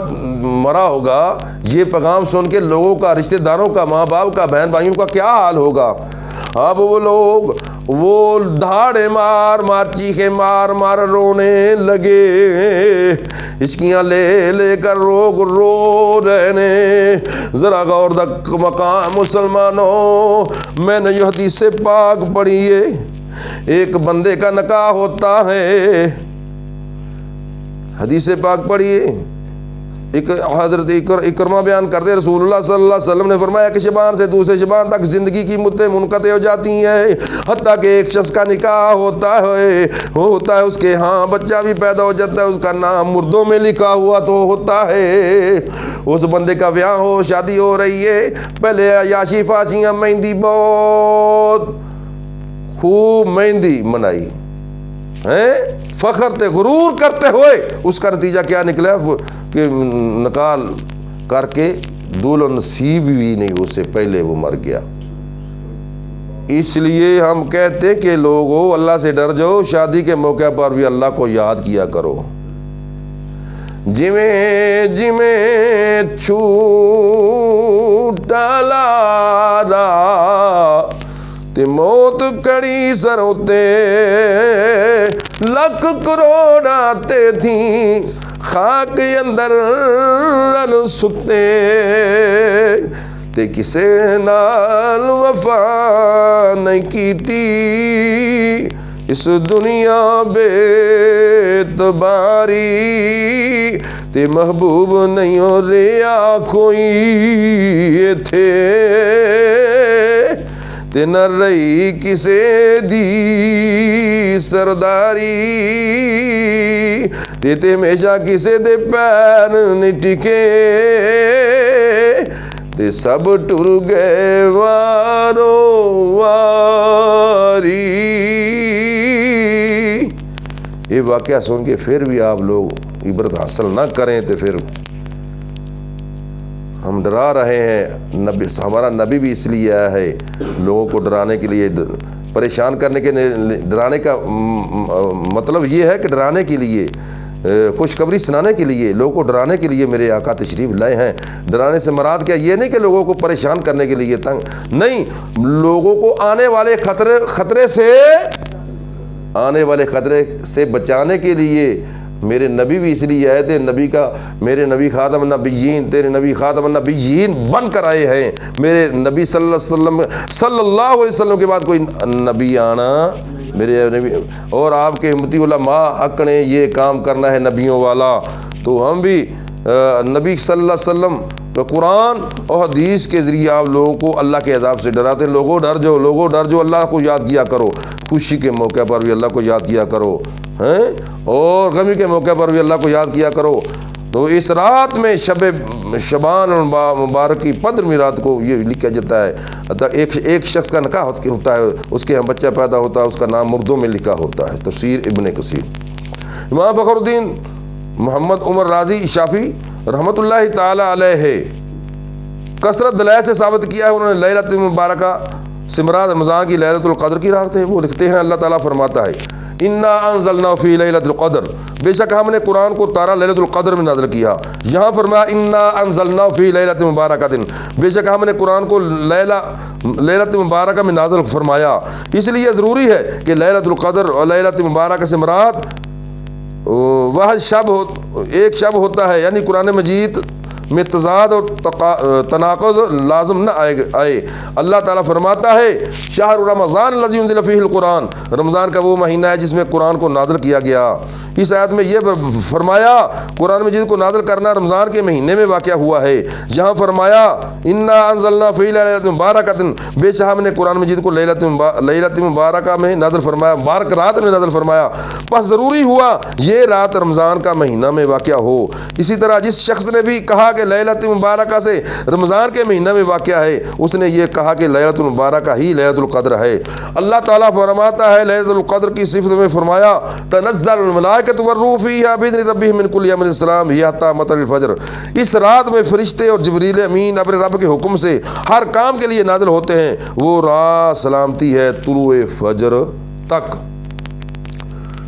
مرا ہوگا، یہ پیغام سن کے لوگوں کا، رشتہ داروں کا، ماں باپ کا، بہن بھائیوں کا کیا حال ہوگا. اب وہ لوگ وہ دھاڑے مار مار چیخے مار مار رونے لگے. ہچکیاں لے لے کر رو رہنے. ذرا غور دک مقام مسلمانوں، میں نے یہ حدیث پاک پڑھی ہے. ایک بندے کا نکاح ہوتا ہے، حدیث پاک پڑھیے. حضرت اکرمہ بیان کرتے رسول اللہ صلی اللہ علیہ وسلم نے فرمایا کہ شبان سے دوسرے شبان تک زندگی کی مدتیں منقطع ہو جاتی ہیں، حتیٰ کہ ایک شخص کا نکاح ہوتا ہے اس کے ہاں بچہ بھی پیدا ہو جاتا ہے، اس کا نام مردوں میں لکھا ہوا تو ہوتا ہے. اس بندے کا بیاہ ہو، شادی ہو رہی ہے، پہلے عیاشی فاشیاں، مہندی، بہت خوب مہندی منائی ہیں، فخر تے غرور کرتے ہوئے. اس کا نتیجہ کیا نکلا کہ نکاح کر کے دولہا نصیب بھی نہیں، اس سے پہلے وہ مر گیا. اس لیے ہم کہتے کہ لوگوں اللہ سے ڈر جاؤ، شادی کے موقع پر بھی اللہ کو یاد کیا کرو. جویں جویں چھوٹا لارا تے موت کڑی سروں تے لکھ کروڑاں تے تھی خاک اندر رن ستے تے کسے نال وفا نہیں کیتی اس دنیا بے اعتباری تے محبوب نہیں ہو لیا کوئی تھے تے نہ رہی کسے دی سرداری تے ہمیشہ کسے دے پیر نہیں ٹکے تے سب ٹر گئے وارو واری۔ یہ واقعہ سن کے پھر بھی آپ لوگ عبرت حاصل نہ کریں تو پھر ہم ڈرا رہے ہیں۔ نبی ہمارا نبی بھی اس لیے آیا ہے لوگوں کو ڈرانے کے لیے، پریشان کرنے کے، ڈرانے کا مطلب یہ ہے کہ ڈرانے کے لیے، خوشخبری سنانے کے لیے، لوگوں کو ڈرانے کے لیے میرے آقا تشریف لائے ہیں۔ ڈرانے سے مراد کیا؟ یہ نہیں کہ لوگوں کو پریشان کرنے کے لیے تنگ نہیں، لوگوں کو آنے والے خطرے سے بچانے کے لیے میرے نبی بھی اس لیے آئے تھے۔ میرے نبی خاتم النبیین، تیرے نبی خاتم النبیین بن کر آئے ہیں۔ میرے نبی صلی اللہ علیہ وسلم کے بعد کوئی نبی آنا، میرے نبی اور آپ کے امتی علماء حق نے یہ کام کرنا ہے نبیوں والا، تو ہم بھی نبی صلی اللہ علیہ وسلم تو قرآن اور حدیث کے ذریعے آپ لوگوں کو اللہ کے عذاب سے ڈراتے ہیں۔ لوگوں ڈر جو اللہ کو یاد کیا کرو، خوشی کے موقع پر بھی اللہ کو یاد کیا کرو اور غمی کے موقع پر بھی اللہ کو یاد کیا کرو۔ تو اس رات میں شبان مبارک کی 15ویں رات کو یہ لکھا جاتا ہے، ایک شخص کا نکاح ہوتا ہے، اس کے ہم بچہ پیدا ہوتا ہے، اس کا نام مردوں میں لکھا ہوتا ہے۔ تفسیر ابن کثیر۔ امام فخر الدین محمد عمر رازی شافعی رحمۃ اللہ تعالی علیہ کثرت دلائل سے ثابت کیا ہے، انہوں نے لیلۃ مبارکہ سے مراد رمضان کی لیلۃ القدر کی رات ہے۔ وہ لکھتے ہیں اللہ تعالیٰ فرماتا ہے انا انزلنا فی لیلۃ القدر، بے شک ہم نے قرآن کو تارا لیلۃ القدر میں نازل کیا۔ یہاں فرمایا انا انزلنا فی لیلۃ مبارکۃ، بے شک ہم نے قرآن کو لیلۃ مبارکہ میں نازل فرمایا۔ اس لیے ضروری ہے کہ لیلۃ القدر اور لیلۃ مبارکہ سے مراد وہ ایک شب ہوتا ہے، یعنی قرآن مجید میں تضاد اور تناقض لازم نہ آئے۔ اللہ تعالیٰ فرماتا ہے شہر رمضان الذی انزل فیہ القرآن، رمضان کا وہ مہینہ ہے جس میں قرآن کو نازل کیا گیا۔ اس آیت میں یہ فرمایا قرآن مجید کو نازل کرنا رمضان کے مہینے میں واقع ہوا ہے۔ یہاں فرمایا انا انزلنا فی لیلۃ مبارکۃ، بے شک ہم نے قرآن مجید کو لیلۃ مبارکہ میں نازل فرمایا، مبارک رات میں نازل فرمایا، بس ضروری ہوا یہ رات رمضان کا مہینہ میں واقع ہو۔ اسی طرح جس شخص نے بھی کہا کہ لیلۃ مبارکہ سے رمضان کے مہینہ میں واقع ہے، اس نے یہ کہا کہ لیلۃ المبارکہ ہی لیلۃ القدر ہے۔ اللہ تعالیٰ فرماتا ہے لیلۃ القدر کی صفت میں فرمایا تنزل الملائکۃ والروح فیہا بإذن ربہم من کل امر سلام ہی حتی مطلع الفجر، اس رات میں فرشتے اور جبریل امین اپنے رب کے حکم سے ہر کام کے لیے نازل ہوتے ہیں، وہ رات سلامتی ہے طلوع فجر تک۔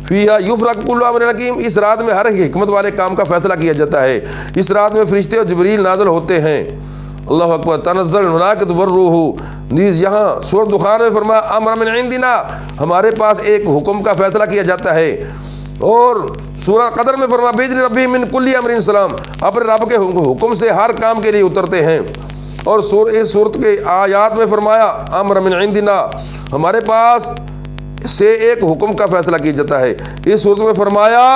فیہا یفرق کل امر حکیم، اس رات میں ہر حکمت والے کام کا فیصلہ کیا جاتا ہے۔ اس رات میں فرشتے اور جبریل نازل ہوتے ہیں۔ اللہ اکبر۔ تنزل الملائکۃ والروح، نیز یہاں سورۃ دخان میں فرمایا امر من عندنا، ہمارے پاس ایک حکم کا فیصلہ کیا جاتا ہے۔ اور سورہ قدر میں فرمایا بإذن ربہم من کل امر سلام، اپنے رب کے حکم سے ہر کام کے لیے اترتے ہیں۔ اور اس سورت کے آیات میں فرمایا امر من عندنا، ہمارے پاس سے ایک حکم کا فیصلہ کیا جاتا ہے۔ اس صورت میں فرمایا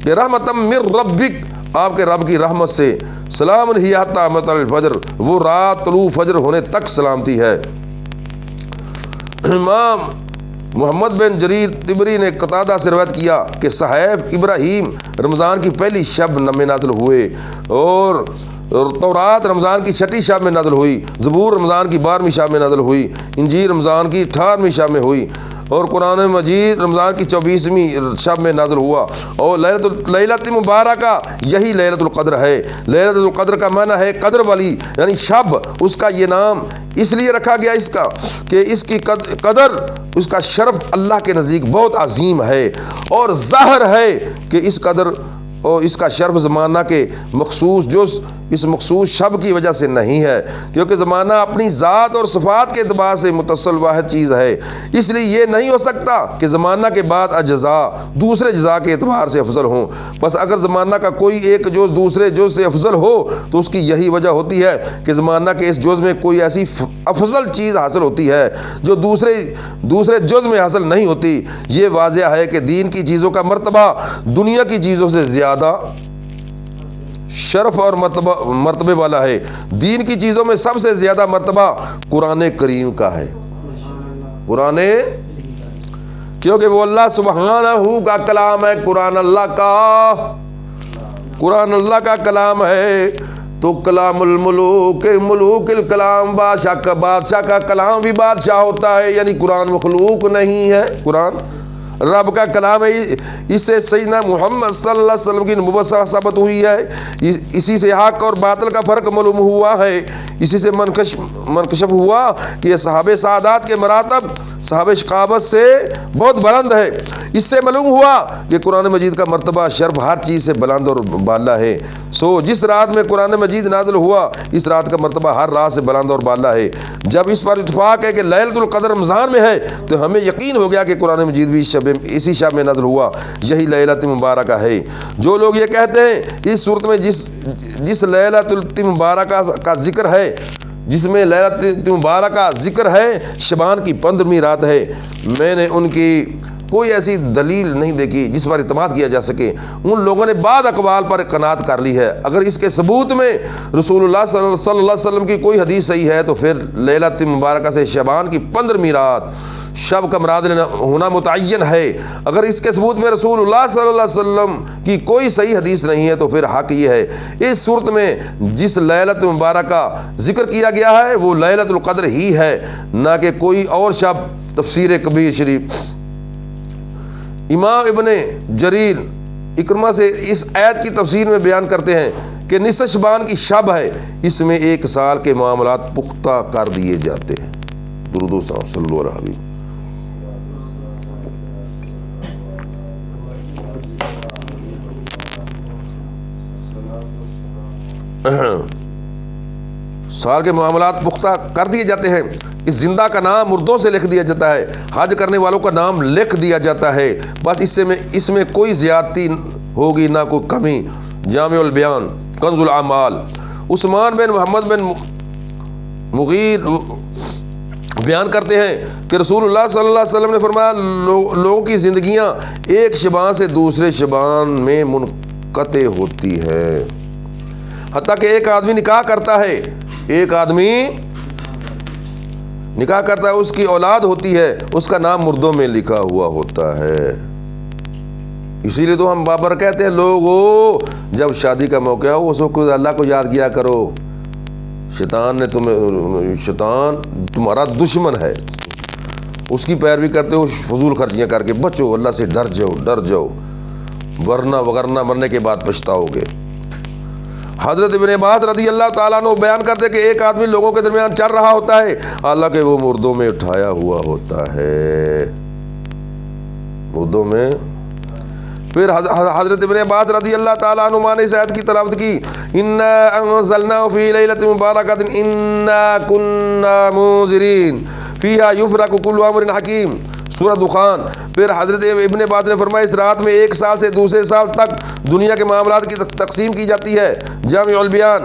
کہ رحمتم من ربک، آپ کے رب کی رحمت سے، سلام ہی حتی مطلع الفجر، وہ رات طلوع فجر ہونے تک سلامتی ہے۔ امام محمد بن جریر طبری نے قتادہ سے روایت کیا کہ صحائف ابراہیم رمضان کی پہلی شب میں نازل ہوئے، اور تورات رمضان کی 6 شب میں نازل ہوئی، زبور رمضان کی 12ویں شب میں نازل ہوئی، انجیل رمضان کی 18ویں شب میں ہوئی، اور قرآن مجید رمضان کی 24ویں شب میں نازل ہوا۔ اور لیلۃ مبارکہ یہی لیلۃ القدر ہے۔ لیلۃ القدر کا معنی ہے قدر والی، یعنی شب۔ اس کا یہ نام اس لیے رکھا گیا اس کا کہ اس کی قدر، اس کا شرف اللہ کے نزدیک بہت عظیم ہے، اور ظاہر ہے کہ اس قدر اور اس کا شرف زمانہ کے مخصوص جز اس مخصوص شب کی وجہ سے نہیں ہے، کیونکہ زمانہ اپنی ذات اور صفات کے اعتبار سے متصل واحد چیز ہے، اس لیے یہ نہیں ہو سکتا کہ زمانہ کے بعد اجزاء دوسرے جزا کے اعتبار سے افضل ہوں۔ بس اگر زمانہ کا کوئی ایک جز دوسرے جز سے افضل ہو تو اس کی یہی وجہ ہوتی ہے کہ زمانہ کے اس جز میں کوئی ایسی افضل چیز حاصل ہوتی ہے جو دوسرے جز میں حاصل نہیں ہوتی۔ یہ واضح ہے کہ دین کی چیزوں کا مرتبہ دنیا کی چیزوں سے زیادہ شرف اور مرتبے والا ہے۔ دین کی چیزوں میں سب سے زیادہ مرتبہ قرآن کریم کا ہے، قرآن، کیونکہ وہ اللہ سبحانہ کا کلام ہے، قرآن اللہ کا کلام ہے۔ تو کلام الملوک ملوک الکلام، بادشاہ کا کلام بھی بادشاہ ہوتا ہے، یعنی قرآن مخلوق نہیں ہے، قرآن رب کا کلام ہے۔ اس سے سیدنا محمد صلی اللہ علیہ وسلم کی نبوت ثابت ہوئی ہے، اسی سے حق اور باطل کا فرق معلوم ہوا ہے، اسی سے منکشف ہوا کہ یہ صحابہ سعادات کے مراتب صحابہ شقاوت سے بہت بلند ہے۔ اس سے معلوم ہوا کہ قرآن مجید کا مرتبہ شرف ہر چیز سے بلند اور بالا ہے۔ سو جس رات میں قرآن مجید نازل ہوا اس رات کا مرتبہ ہر رات سے بلند اور بالا ہے۔ جب اس پر اتفاق ہے کہ لیلۃ القدر رمضان میں ہے تو ہمیں یقین ہو گیا کہ قرآن مجید بھی اسی شب میں نازل ہوا، یہی لیلۃ مبارکہ ہے۔ جو لوگ یہ کہتے ہیں اس صورت میں جس لیلۃ مبارکہ کا ذکر ہے، جس میں لیلۃ مبارکہ ذکر ہے، شعبان کی 15ویں رات ہے، میں نے ان کی کوئی ایسی دلیل نہیں دیکھی جس پر اعتماد کیا جا سکے۔ ان لوگوں نے بعض اقوال پر قناعت کر لی ہے، اگر اس کے ثبوت میں رسول اللہ صلی اللہ علیہ وسلم کی کوئی حدیث صحیح ہے تو پھر لیلۃ مبارکہ سے شعبان کی 15ویں رات شب کا مراد ہونا متعین ہے۔ اگر اس کے ثبوت میں رسول اللہ صلی اللہ علیہ وسلم کی کوئی صحیح حدیث نہیں ہے تو پھر حق یہ ہے، اس صورت میں جس لیلۃ مبارکہ ذکر کیا گیا ہے وہ لیلۃ القدر ہی ہے، نہ کہ کوئی اور شب۔ تفسیر کبیر شریف، امام ابن جریر اکرمہ سے اس آیت کی تفسیر میں بیان کرتے ہیں کہ نصف شعبان کی شب ہے، اس میں 1 سال کے معاملات پختہ کر دیے جاتے ہیں۔ درود و سلام صلی اللہ علیہ وسلم۔ سال کے معاملات پختہ کر دیے جاتے ہیں۔ اس زندہ کا نام مردوں سے لکھ دیا جاتا ہے، حج کرنے والوں کا نام لکھ دیا جاتا ہے، بس اس میں کوئی زیادتی ہوگی نہ کوئی کمی۔ جامع البیان کنز الاعمال، عثمان بن محمد بن مغیر بیان کرتے ہیں کہ رسول اللہ صلی اللہ علیہ وسلم نے فرمایا لوگوں کی زندگیاں ایک شبان سے دوسرے شبان میں منقطع ہوتی ہے، حتیٰ کہ ایک آدمی نکاح کرتا ہے، اس کی اولاد ہوتی ہے، اس کا نام مردوں میں لکھا ہوا ہوتا ہے۔ اسی لیے تو ہم بابر کہتے ہیں لوگوں جب شادی کا موقع ہو اس وقت اللہ کو یاد کیا کرو، شیطان تمہارا دشمن ہے، اس کی پیروی کرتے ہو، فضول خرچیاں کر کے بچو، اللہ سے ڈر جاؤ ورنہ مرنے کے بعد پچھتاؤ گے۔ حضرت ابن عباس رضی اللہ تعالیٰ عنہ بیان کرتے کہ ایک آدمی لوگوں کے درمیان چل رہا ہوتا ہے، حالانکہ وہ مردوں میں اٹھایا ہوا ہوتا ہے، مردوں میں۔ پھر حضرت ابن عباس رضی اللہ تعالیٰ عنہ نے اس آیت کی تلاوت کی، انا انزلناہ فی لیلۃ مبارکۃ انا کنا منذرین فیہا یفرق کل امر حکیم، سورہ دخان۔ پھر حضرت ابن عباس نے فرمایا اس رات میں 1 سال سے دوسرے سال تک دنیا کے معاملات کی تقسیم کی جاتی ہے۔ جامع البیان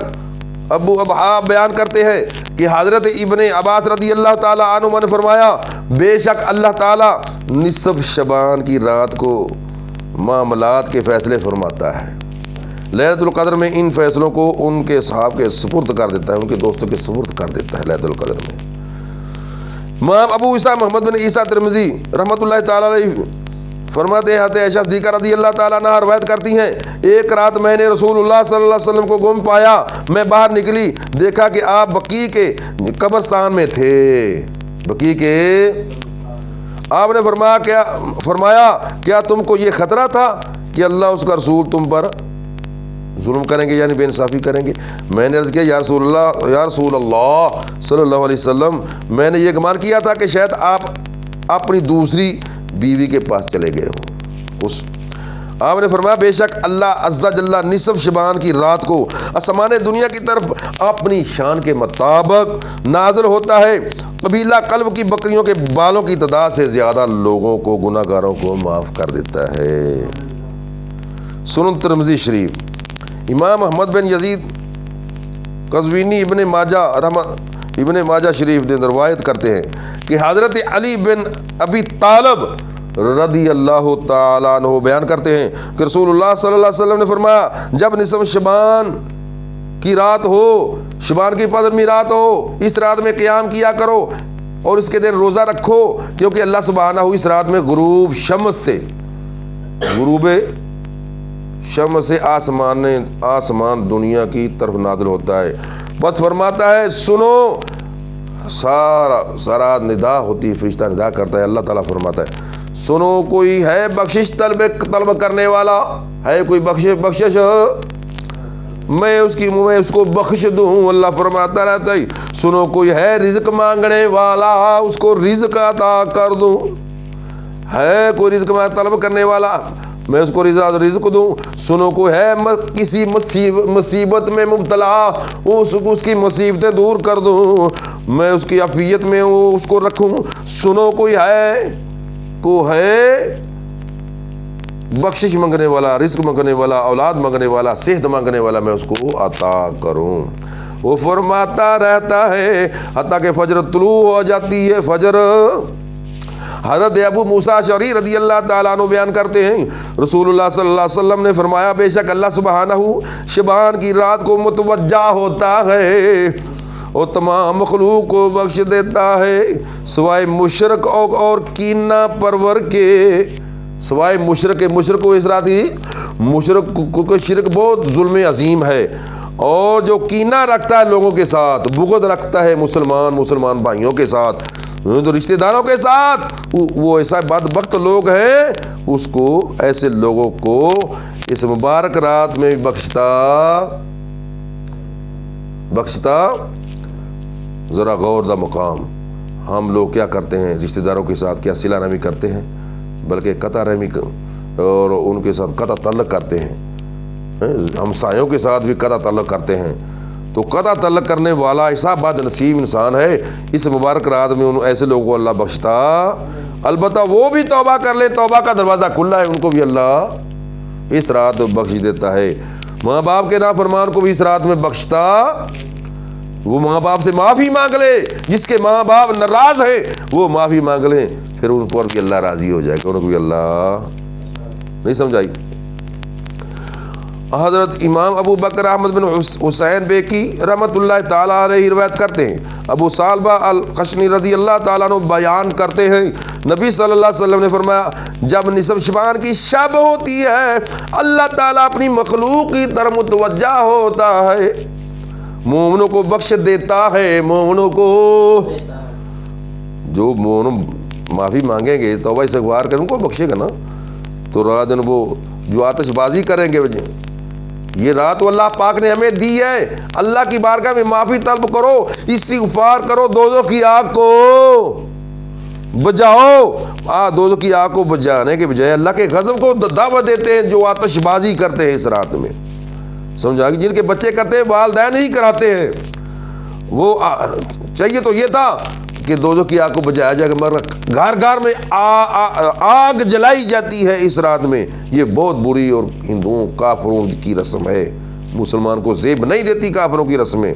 ابو اضحاب بیان کرتے ہیں کہ حضرت ابن عباس رضی اللہ تعالیٰ عنہ نے فرمایا بے شک اللہ تعالیٰ نصف شعبان کی رات کو معاملات کے فیصلے فرماتا ہے، لیلۃ القدر میں ان فیصلوں کو ان کے صحاب کے سپرد کر دیتا ہے، ان کے دوستوں کے سپرد کر دیتا ہے لیلۃ القدر میں۔ امام ابو عیسیٰ محمد بن عیسیٰ ترمذی رحمۃ اللہ تعالیٰ علیہ فرماتے ہیں حضرت عائشہ صدیقہ رضی اللہ تعالیٰ عنہا روایت کرتی ہیں ایک رات میں نے رسول اللہ صلی اللہ علیہ وسلم کو گم پایا، میں باہر نکلی، دیکھا کہ آپ بقیع کے قبرستان میں تھے، بقیع کے۔ آپ نے فرمایا کیا تم کو یہ خطرہ تھا کہ اللہ اس کا رسول تم پر ظلم کریں گے، یعنی بے انصافی کریں گے؟ میں نے عرض کیا یا رسول اللہ صلی اللہ علیہ وسلم، میں نے یہ گمان کیا تھا کہ شاید آپ اپنی دوسری بیوی کے پاس چلے گئے ہوں۔ آپ نے فرمایا بے شک اللہ عز جل نصف شبان کی رات کو آسمان دنیا کی طرف اپنی شان کے مطابق نازل ہوتا ہے، قبیلہ قلب کی بکریوں کے بالوں کی تعداد سے زیادہ لوگوں کو، گناہ گاروں کو معاف کر دیتا ہے۔ سنن ترمذی شریف، امام محمد بن یزید قزوینی ابن ماجہ شریف نے روایت کرتے ہیں کہ حضرت علی بن ابی طالب رضی اللہ تعالیٰ عنہ بیان کرتے ہیں کہ رسول اللہ صلی اللہ علیہ وسلم نے فرمایا جب نصف شبان کی رات ہو، شبان کی 15ویں رات ہو، اس رات میں قیام کیا کرو اور اس کے دن روزہ رکھو، کیونکہ اللہ سبحانہ اس رات میں غروب شمس سے آسمان دنیا کی طرف نازل ہوتا ہے، بس فرماتا ہے سنو، سارا ندا ہوتی ہے، فرشتہ ندا کرتا ہے، اللہ تعالیٰ فرماتا ہے سنو، کوئی ہے بخشش طلب کرنے والا، ہے کوئی بخشش میں اس کو بخش دوں، اللہ فرماتا رہتا ہے سنو، کوئی ہے رزق مانگنے والا، اس کو رزق عطا کر دوں، ہے کوئی رزق طلب کرنے والا، میں اس کو رزق دوں، سنو، کوئی ہے کسی مصیبت میں مبتلا، اس کی مصیبتیں دور کر دوں، میں اس کی عافیت میں اس کو رکھوں، سنو، کوئی ہے بخشش مانگنے والا، رزق مانگنے والا، اولاد مانگنے والا، صحت مانگنے والا، میں اس کو عطا کروں۔ وہ فرماتا رہتا ہے حتیٰ کہ فجر طلوع ہو جاتی ہے۔ فجر حضرت ابو موسیٰ اشعری رضی اللہ تعالیٰ عنہ بیان کرتے ہیں رسول اللہ صلی اللہ علیہ وسلم نے فرمایا بے شک اللہ سبحانہ شبان کی رات کو متوجہ ہوتا ہے اور تمام مخلوق کو بخش دیتا ہے سوائے مشرک اور کینہ پرور کے، سوائے مشرک کو اس رات کی مشرک کو شرک بہت ظلم عظیم ہے، اور جو کینہ رکھتا ہے لوگوں کے ساتھ، بغض رکھتا ہے مسلمان بھائیوں کے ساتھ، تو رشتہ داروں کے ساتھ، وہ ایسا بدبخت لوگ ہیں، اس کو، ایسے لوگوں کو اس مبارک رات میں بخشتا۔ ذرا غور دا مقام، ہم لوگ کیا کرتے ہیں رشتہ داروں کے ساتھ؟ کیا صلہ رحمی کرتے ہیں؟ بلکہ قطع رحمی اور ان کے ساتھ قطع تعلق کرتے ہیں، ہمسایوں کے ساتھ بھی قطع تعلق کرتے ہیں۔ تو قطع تعلق کرنے والا ایسا بد نصیب انسان ہے، اس مبارک رات میں ایسے لوگوں کو اللہ بخشتا، البتہ وہ بھی توبہ کر لے، توبہ کا دروازہ کھلا ہے، ان کو بھی اللہ اس رات بخش دیتا ہے۔ ماں باپ کے نافرمان کو بھی اس رات میں بخشتا، وہ ماں باپ سے معافی مانگ لے، جس کے ماں باپ ناراض ہیں وہ معافی مانگ لیں، پھر ان پر بھی اللہ راضی ہو جائے گا، ان کو بھی اللہ نہیں سمجھائی۔ حضرت امام ابو بکر احمد بن حسین بیکی رحمۃ اللہ تعالیٰ علیہ روایت کرتے ہیں، ابو سالبہ الخشنی رضی اللہ تعالیٰ عنہ بیان کرتے ہیں نبی صلی اللہ علیہ وسلم نے فرمایا جب نصف شبان کی شب ہوتی ہے اللہ تعالیٰ اپنی مخلوق کی طرف متوجہ ہوتا ہے، مومنوں کو بخش دیتا ہے، مومنوں کو، جو مومن معافی مانگیں گے، توبہ استغفار کریں، ان کو بخشے گا نا۔ تو رات دن وہ جو آتش بازی کریں گے، یہ رات اللہ پاک نے ہمیں دی ہے، اللہ کی بارگاہ میں معافی طلب کرو، استغفار کرو، دوزخ کی آگ کو بجھاؤ۔ دوزخ کی آگ کو بجھانے کے بجائے اللہ کے غضب کو دعوت دیتے ہیں جو آتش بازی کرتے ہیں اس رات میں، سمجھا کہ جن کے بچے کرتے ہیں والدین ہی کراتے ہیں، وہ چاہیے تو یہ تھا کہ دوزخ کی آگ کو بجھایا جائے، مگر گھر گھر میں آگ جلائی جاتی ہے اس رات میں، یہ بہت بری اور ہندوؤں کافروں کی رسم ہے، مسلمان کو زیب نہیں دیتی کافروں کی رسمیں۔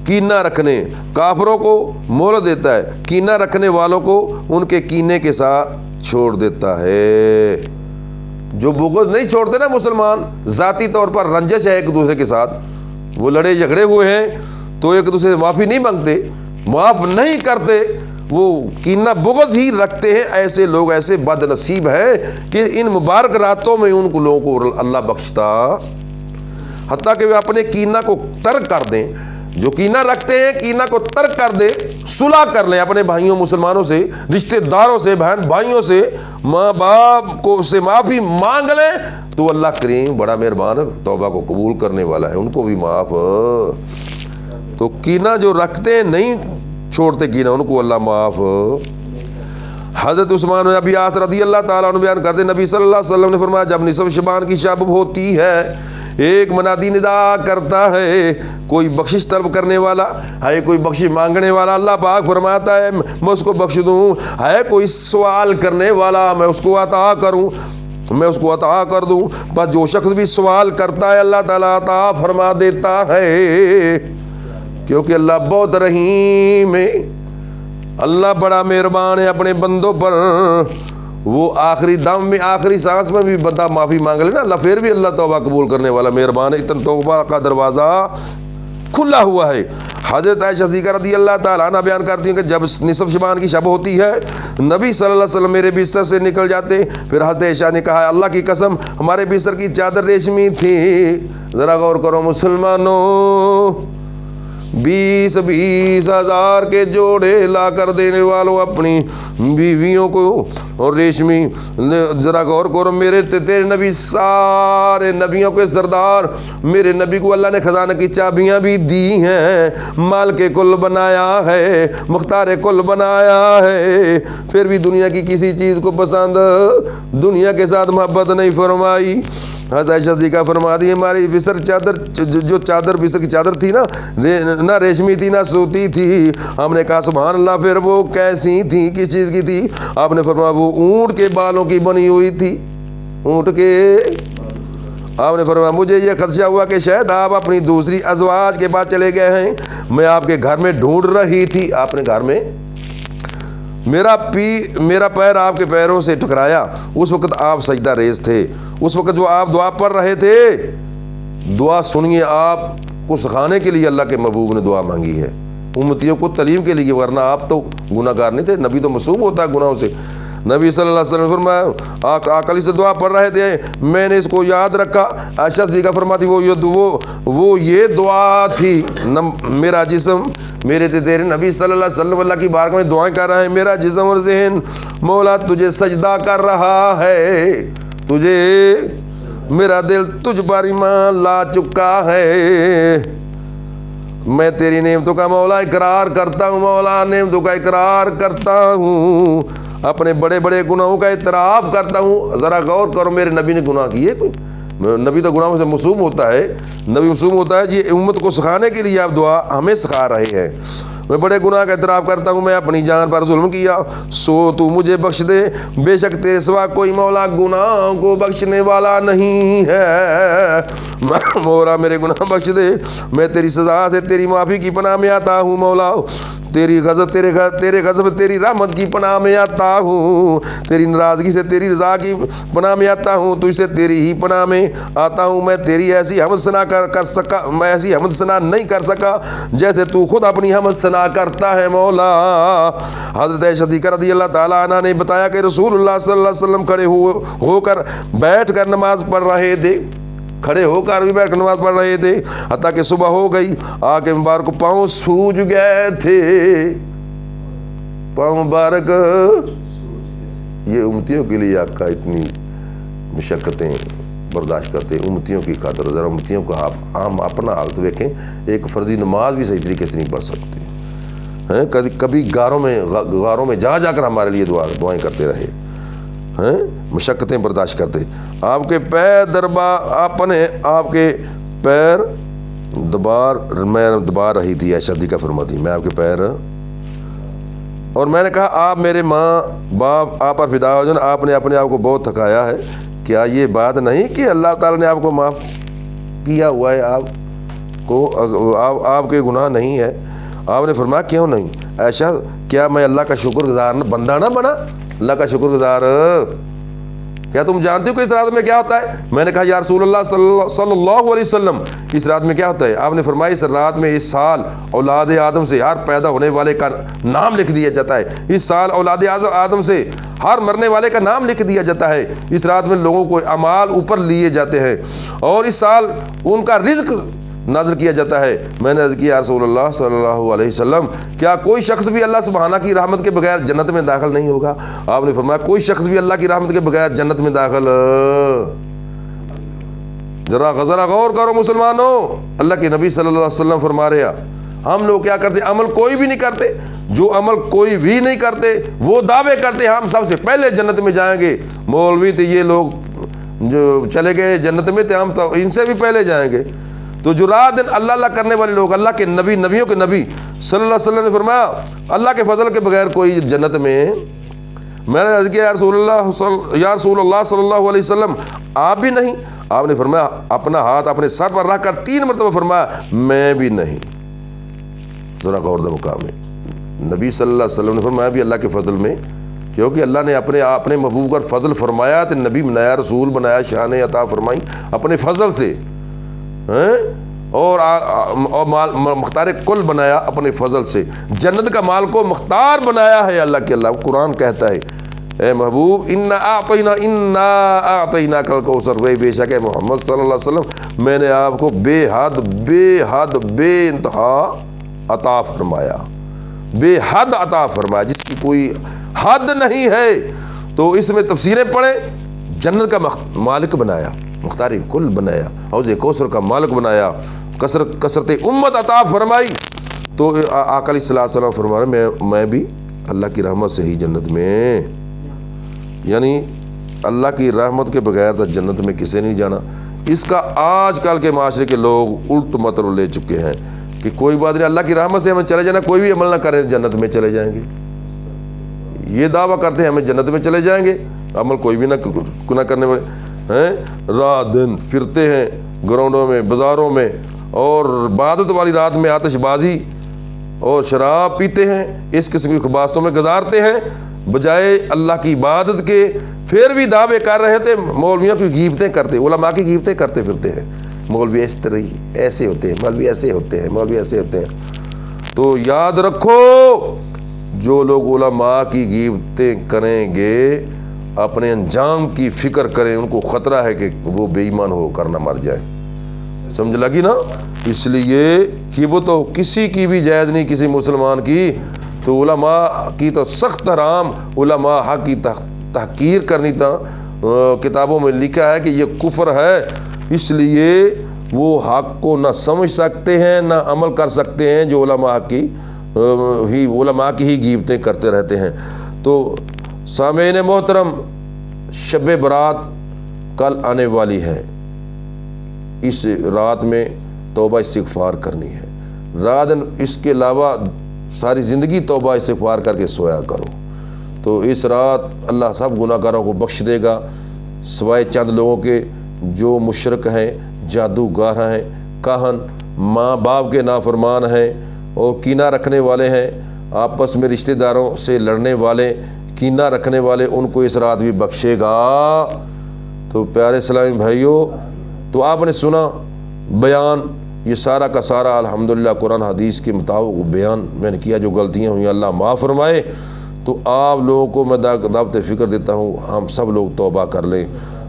کینہ رکھنے، کافروں کو مہلت دیتا ہے، کینہ رکھنے والوں کو ان کے کینے کے ساتھ چھوڑ دیتا ہے۔ جو بغض نہیں چھوڑتے نا مسلمان، ذاتی طور پر رنجش ہے ایک دوسرے کے ساتھ، وہ لڑے جھگڑے ہوئے ہیں تو ایک دوسرے سے معافی نہیں مانگتے، معاف نہیں کرتے، وہ کینہ بغض ہی رکھتے ہیں، ایسے لوگ ایسے بد نصیب ہیں کہ ان مبارک راتوں میں ان کو لوگوں کو اللہ بخشتا، حتیٰ کہ وہ اپنے کینہ کو ترک کر دیں، جو کینہ رکھتے ہیں کینہ کو ترک کر دیں، صلح کر لیں اپنے بھائیوں مسلمانوں سے، رشتہ داروں سے، بہن بھائیوں سے، ماں باپ کو سے معافی مانگ لیں تو اللہ کریم بڑا مہربان، توبہ کو قبول کرنے والا ہے، ان کو بھی معاف۔ تو کینہ جو رکھتے ہیں نہیں چھوڑتے کینہ، ان کو اللہ معاف۔ حضرت عثمان بن ابی عاص رضی اللہ تعالیٰ عنہ بیان کرتے نبی صلی اللہ علیہ وسلم نے فرمایا جب نصف شعبان کی شب ہوتی ہے ایک منادی ندا کرتا ہے کوئی بخشش طلب کرنے والا ہے, کوئی بخشش مانگنے والا, اللہ پاک فرماتا ہے میں اس کو بخش دوں, ہے کوئی سوال کرنے والا میں اس کو عطا کروں, میں اس کو عطا کر دوں. بس جو شخص بھی سوال کرتا ہے اللہ تعالیٰ عطا فرما دیتا ہے, کیونکہ اللہ بہت رحیم ہے, اللہ بڑا مہربان ہے اپنے بندوں پر. وہ آخری دم میں آخری سانس میں بھی بندہ معافی مانگ لے نا اللہ پھر بھی اللہ توبہ قبول کرنے والا مہربان ہے. اتنا توبہ کا دروازہ کھلا ہوا ہے. حضرت عائشہ صدیقہ رضی اللہ تعالیٰ عنہ بیان کرتی ہیں کہ جب نصف شعبان کی شب ہوتی ہے نبی صلی اللہ علیہ وسلم میرے بستر سے نکل جاتے. پھر حضرت عائشہ نے کہا اللہ کی قسم ہمارے بستر کی چادر ریشمی تھی. ذرا غور کرو مسلمانوں, 20,000 ہزار کے جوڑے لا کر دینے والوں اپنی بیویوں کو اور ریشمی. ذرا غور کرو میرے تیرے نبی سارے نبیوں کے سردار, میرے نبی کو اللہ نے خزانہ کی چابیاں بھی دی ہیں, مال کے کل بنایا ہے, مختار کل بنایا ہے, پھر بھی دنیا کی کسی چیز کو پسند, دنیا کے ساتھ محبت نہیں فرمائی. حضرت عائشہ صدیقہ فرما دی ہماری بستر چادر جو چادر بستر کی چادر تھی نا نہ ریشمی تھی نہ سوتی تھی. ہم نے کہا سبحان اللہ پھر وہ کیسی تھی, کس چیز کی تھی؟ آپ نے فرمایا وہ اونٹ کے بالوں کی بنی ہوئی تھی, اونٹ کے. آپ نے فرمایا مجھے یہ خدشہ ہوا کہ شاید آپ اپنی دوسری ازواج کے پاس چلے گئے ہیں, میں آپ کے گھر میں ڈھونڈ رہی تھی. آپ نے گھر میں میرا پیر آپ کے پیروں سے ٹکرایا, اس وقت آپ سجدہ ریز تھے, اس وقت جو آپ دعا پڑھ رہے تھے دعا سنیے, آپ کو سکھانے کے لیے اللہ کے محبوب نے دعا مانگی ہے, امتیوں کو تعلیم کے لیے, ورنہ آپ تو گناہ گار نہیں تھے, نبی تو معصوم ہوتا ہے گناہوں سے. نبی صلی اللہ علیہ وسلم فرمایا آقلی سے دعا پڑھ رہے تھے, میں نے اس کو یاد رکھا. عائشہ صدیقہ فرماتی وہ یہ دعا تھی میرا جسم میرے تیرے نبی صلی اللہ علیہ وسلم اللہ کی بارگاہ میں دعائیں کر رہے ہیں, میرا جسم اور ذہن مولا تجھے سجدہ کر رہا ہے, تجھے میرا دل تجھ پر ایمان لا چکا ہے, میں تیری نعمتوں کا مولا اقرار کرتا ہوں, مولا نعمتوں کا اقرار کرتا ہوں, اپنے بڑے بڑے گناہوں کا اعتراف کرتا ہوں. ذرا غور کرو میرے نبی نے گناہ کیے؟ کوئی نبی تو گناہوں سے معصوم ہوتا ہے, نبی معصوم ہوتا ہے. یہ امت کو سکھانے کے لیے آپ دعا ہمیں سکھا رہے ہیں. میں بڑے گناہ کا اعتراف کرتا ہوں, میں اپنی جان پر ظلم کیا, سو تو مجھے بخش دے, بے شک تیرے سوا کوئی مولا گناہ کو بخشنے والا نہیں ہے, مولا میرے گناہ بخش دے, میں تیری سزا سے تیری معافی کی پناہ میں آتا ہوں, مولا تیری غضب تیرے غضب تیری رحمت کی پناہ میں آتا ہوں, تیری ناراضگی سے تیری رضا کی پناہ میں آتا ہوں, تجھ سے تیری ہی پناہ میں آتا ہوں. میں تیری ایسی حمد ثنا کر سکا, میں ایسی حمد ثنا نہیں کر سکا جیسے تو خود اپنی حمد ثنا کرتا ہے مولا. حضرت عائشہ صدیقہ رضی اللہ تعالیٰ عنہ نے بتایا کہ رسول اللہ صلی اللہ علیہ وسلم کھڑے ہو کر بیٹھ کر نماز پڑھ رہے تھے, کھڑے ہو کر بھی بیٹھ کر نماز پڑھ رہے تھے, حتیٰ کہ صبح ہو گئی, آگے مبارک پاؤں سوج گئے تھے, پاؤں مبارک. یہ امتیوں کے لیے آقا اتنی مشقتیں برداشت کرتے, امتیوں کی خاطر. ذرا امتیوں کو ہم اپنا حالت دیکھیں, ایک فرضی نماز بھی صحیح طریقے سے نہیں پڑھ سکتے ہیں, کبھی غاروں میں جا کر ہمارے لیے دعائیں کرتے رہے ہیں, مشقتیں برداشت کرتے. آپ کے پیر آپ کے پیر دبا رہی تھی عائشہ صدیقہ فرماتی, میں آپ کے پیر, اور میں نے کہا آپ میرے ماں باپ آپ پر فدا ہو جان, آپ نے اپنے آپ کو بہت تھکایا ہے, کیا یہ بات نہیں کہ اللہ تعالیٰ نے آپ کو معاف کیا ہوا ہے, آپ کو آپ کے گناہ نہیں ہے؟ آپ نے فرمایا کیوں نہیں عائشہ, کیا میں اللہ کا شکر گزار بندہ نہ بنا, اللہ کا شکر گزار. کیا تم جانتے ہو کہ اس رات میں کیا ہوتا ہے؟ میں نے کہا یا رسول اللہ صلی اللہ علیہ وسلم اس رات میں کیا ہوتا ہے؟ آپ نے فرمایا اس رات میں اس سال اولاد آدم سے ہر پیدا ہونے والے کا نام لکھ دیا جاتا ہے, اس سال اولاد آدم سے ہر مرنے والے کا نام لکھ دیا جاتا ہے, اس رات میں لوگوں کو اعمال اوپر لیے جاتے ہیں, اور اس سال ان کا رزق نازل کیا جاتا ہے. میں نے عرض کیا رسول اللہ صلی اللہ علیہ وسلم کیا کوئی شخص بھی اللہ سبحانہ کی رحمت کے بغیر جنت میں داخل نہیں ہوگا؟ آپ نے فرمایا کوئی شخص بھی اللہ کی رحمت کے بغیر جنت میں داخل. ذرا غور کرو مسلمانوں, اللہ کے نبی صلی اللہ علیہ وسلم فرما رہے ہیں, ہم لوگ کیا کرتے, عمل کوئی بھی نہیں کرتے, جو عمل کوئی بھی نہیں کرتے وہ دعوے کرتے ہم سب سے پہلے جنت میں جائیں گے، مولوی تو یہ لوگ جو چلے گئے جنت میں تو ہم تو ان سے بھی پہلے جائیں گے۔ تو جو رات دن اللہ اللہ کرنے والے لوگ، اللہ کے نبی، نبیوں کے نبی صلی اللہ علیہ وسلم نے فرمایا اللہ کے فضل کے بغیر کوئی جنت میں نے عرض کیا یا رسول اللہ صلی اللہ علیہ وسلم آپ بھی نہیں؟ آپ نے فرمایا اپنا ہاتھ اپنے سر پر رکھ کر 3 مرتبہ فرمایا میں بھی نہیں۔ ذرا غور دے مقام میں نبی صلی اللہ علیہ وسلم نے فرمایا بھی اللہ کے فضل میں، کیونکہ اللہ نے اپنے محبوب پر فضل فرمایا تو نبی بنایا، رسول بنایا، شان عطا فرمائی اپنے فضل سے، اور مختار کل بنایا اپنے فضل سے، جنت کا مال کو مختار بنایا ہے اللہ کے۔ اللہ قرآن کہتا ہے اے محبوب انا اعطینا کل کوثر، بے شک ہے محمد صلی اللہ علیہ وسلم میں نے آپ کو بے حد بے انتہا عطا فرمایا، بے حد عطا فرمایا جس کی کوئی حد نہیں ہے۔ تو اس میں تفسیریں پڑھیں، جنت کا مالک بنایا، مختار کل بنایا، حوض کوثر کا مالک بنایا، کثرت امت عطا فرمائی۔ تو آقا علیہ الصلوۃ والسلام فرما رہے میں بھی اللہ کی رحمت سے ہی جنت میں، یعنی اللہ کی رحمت کے بغیر تو جنت میں کسے نہیں جانا۔ اس کا آج کل کے معاشرے کے لوگ الٹ مطلب لے چکے ہیں کہ کوئی بات نہیں، اللہ کی رحمت سے ہمیں چلے جانا، کوئی بھی عمل نہ کریں جنت میں چلے جائیں گے۔ یہ دعویٰ کرتے ہیں ہمیں جنت میں چلے جائیں گے، عمل کوئی بھی نہ کرنے والے ہیں، رات دن پھرتے ہیں گراؤنڈوں میں، بازاروں میں، اور عبادت والی رات میں آتش بازی اور شراب پیتے ہیں، اس قسم کی خباستوں میں گزارتے ہیں بجائے اللہ کی عبادت کے۔ پھر بھی دعوے کر رہے تھے، مولویوں کی غیبتیں کرتے، علماء کی غیبتیں کرتے پھرتے ہیں، مولوی اس طرح ایسے ہوتے ہیں، مولوی ایسے ہوتے ہیں، مولوی ایسے ہوتے ہیں۔ تو یاد رکھو جو لوگ علماء کی غیبتیں کریں گے اپنے انجام کی فکر کریں، ان کو خطرہ ہے کہ وہ بے ایمان ہو کر نہ مر جائے، سمجھ لگی نا؟ اس لیے غیبت تو کسی کی بھی جائز نہیں، کسی مسلمان کی۔ تو علماء کی تو سخت حرام، علماء حق کی تحقیر کرنی تھا، کتابوں میں لکھا ہے کہ یہ کفر ہے، اس لیے وہ حق کو نہ سمجھ سکتے ہیں نہ عمل کر سکتے ہیں جو علماء کی ہی غیبتیں کرتے رہتے ہیں۔ تو سامعین محترم، شب برات کل آنے والی ہے، اس رات میں توبہ استغفار کرنی ہے، رات اس کے علاوہ ساری زندگی توبہ استغفار کر کے سویا کرو۔ تو اس رات اللہ سب گناہ گاروں کو بخش دے گا، سوائے چند لوگوں کے جو مشرک ہیں، جادوگر ہیں، کاہن، ماں باپ کے نافرمان ہیں اور کینہ رکھنے والے ہیں، آپس میں رشتہ داروں سے لڑنے والے، کینہ رکھنے والے، ان کو اس رات بھی بخشے گا۔ تو پیارے اسلامی بھائیوں، تو آپ نے سنا بیان، یہ سارا کا سارا الحمدللہ قرآن حدیث کے مطابق بیان میں نے کیا، جو غلطیاں ہوئیں اللہ معاف فرمائے۔ تو آپ لوگوں کو میں دعوت فکر دیتا ہوں، ہم سب لوگ توبہ کر لیں۔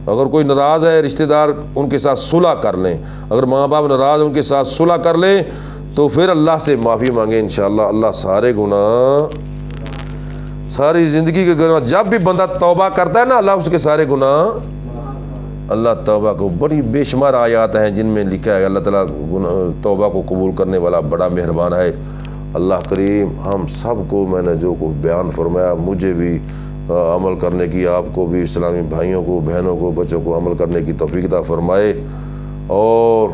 اگر کوئی ناراض ہے رشتہ دار، ان کے ساتھ صلح کر لیں، اگر ماں باپ ناراض ان کے ساتھ صلح کر لیں، تو پھر اللہ سے معافی مانگیں، انشاءاللہ اللہ سارے گناہ، ساری زندگی کے گناہ، جب بھی بندہ توبہ کرتا ہے نا اللہ اس کے سارے گناہ، اللہ توبہ کو بڑی بے شمار آیات ہیں جن میں لکھا ہے اللہ تعالیٰ توبہ کو قبول کرنے والا بڑا مہربان ہے۔ اللہ کریم ہم سب کو، میں نے جو کو بیان فرمایا، مجھے بھی عمل کرنے کی، آپ کو بھی، اسلامی بھائیوں کو، بہنوں کو، بچوں کو عمل کرنے کی توفیق عطا فرمائے۔ اور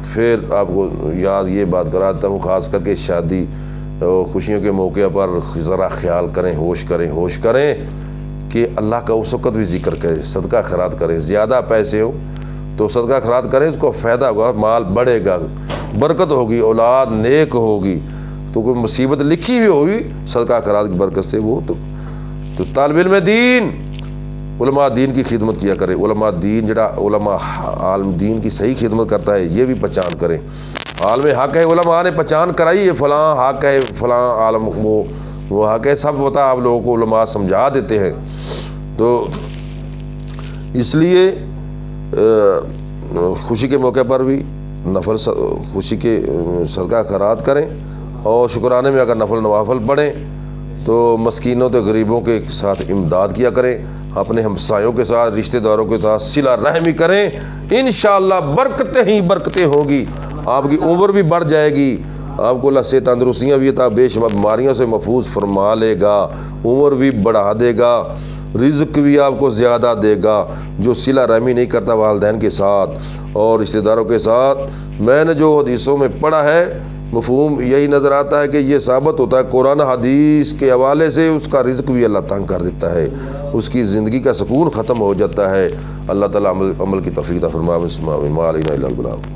پھر آپ کو یاد یہ بات کراتا ہوں، خاص کر کے شادی اور خوشیوں کے موقع پر ذرا خیال کریں، ہوش کریں کہ اللہ کا اس وقت بھی ذکر کریں، صدقہ خیرات کریں، زیادہ پیسے ہوں تو صدقہ خیرات کریں، اس کو فائدہ ہوگا، مال بڑھے گا، برکت ہوگی، اولاد نیک ہوگی۔ تو کوئی مصیبت لکھی بھی ہوگی صدقہ خیرات کی برکت سے، وہ تو طالب علم دین، علماء دین کی خدمت کیا کرے، علماء دین جڑا علماء عالم دین کی صحیح خدمت کرتا ہے یہ بھی پہچان کریں۔ عالم حق ہے، علماء نے پہچان کرائی ہے، فلاں حق ہے، فلاں عالم وہ حق ہے، سب بتا آپ لوگوں کو علماء سمجھا دیتے ہیں۔ تو اس لیے خوشی کے موقع پر بھی نفل خوشی کے صدقہ خیرات کریں، اور شکرانے میں اگر نفل نوافل پڑھیں تو مسکینوں تو غریبوں کے ساتھ امداد کیا کریں، اپنے ہمسایوں کے ساتھ، رشتہ داروں کے ساتھ صلہ رحمی کریں، انشاءاللہ برکتیں ہی برکتیں ہوگی، آپ کی عمر بھی بڑھ جائے گی، آپ کو اللہ سے تندرستیاں بھی عطا، بے شمار بیماریوں سے محفوظ فرما لے گا، عمر بھی بڑھا دے گا، رزق بھی آپ کو زیادہ دے گا۔ جو صلہ رحمی نہیں کرتا والدین کے ساتھ اور رشتہ داروں کے ساتھ، میں نے جو حدیثوں میں پڑھا ہے مفہوم یہی نظر آتا ہے کہ یہ ثابت ہوتا ہے قرآن حدیث کے حوالے سے اس کا رزق بھی اللہ تنگ کر دیتا ہے، اس کی زندگی کا سکون ختم ہو جاتا ہے۔ اللہ تعالیٰ عمل کی توفیق عطا فرمائے۔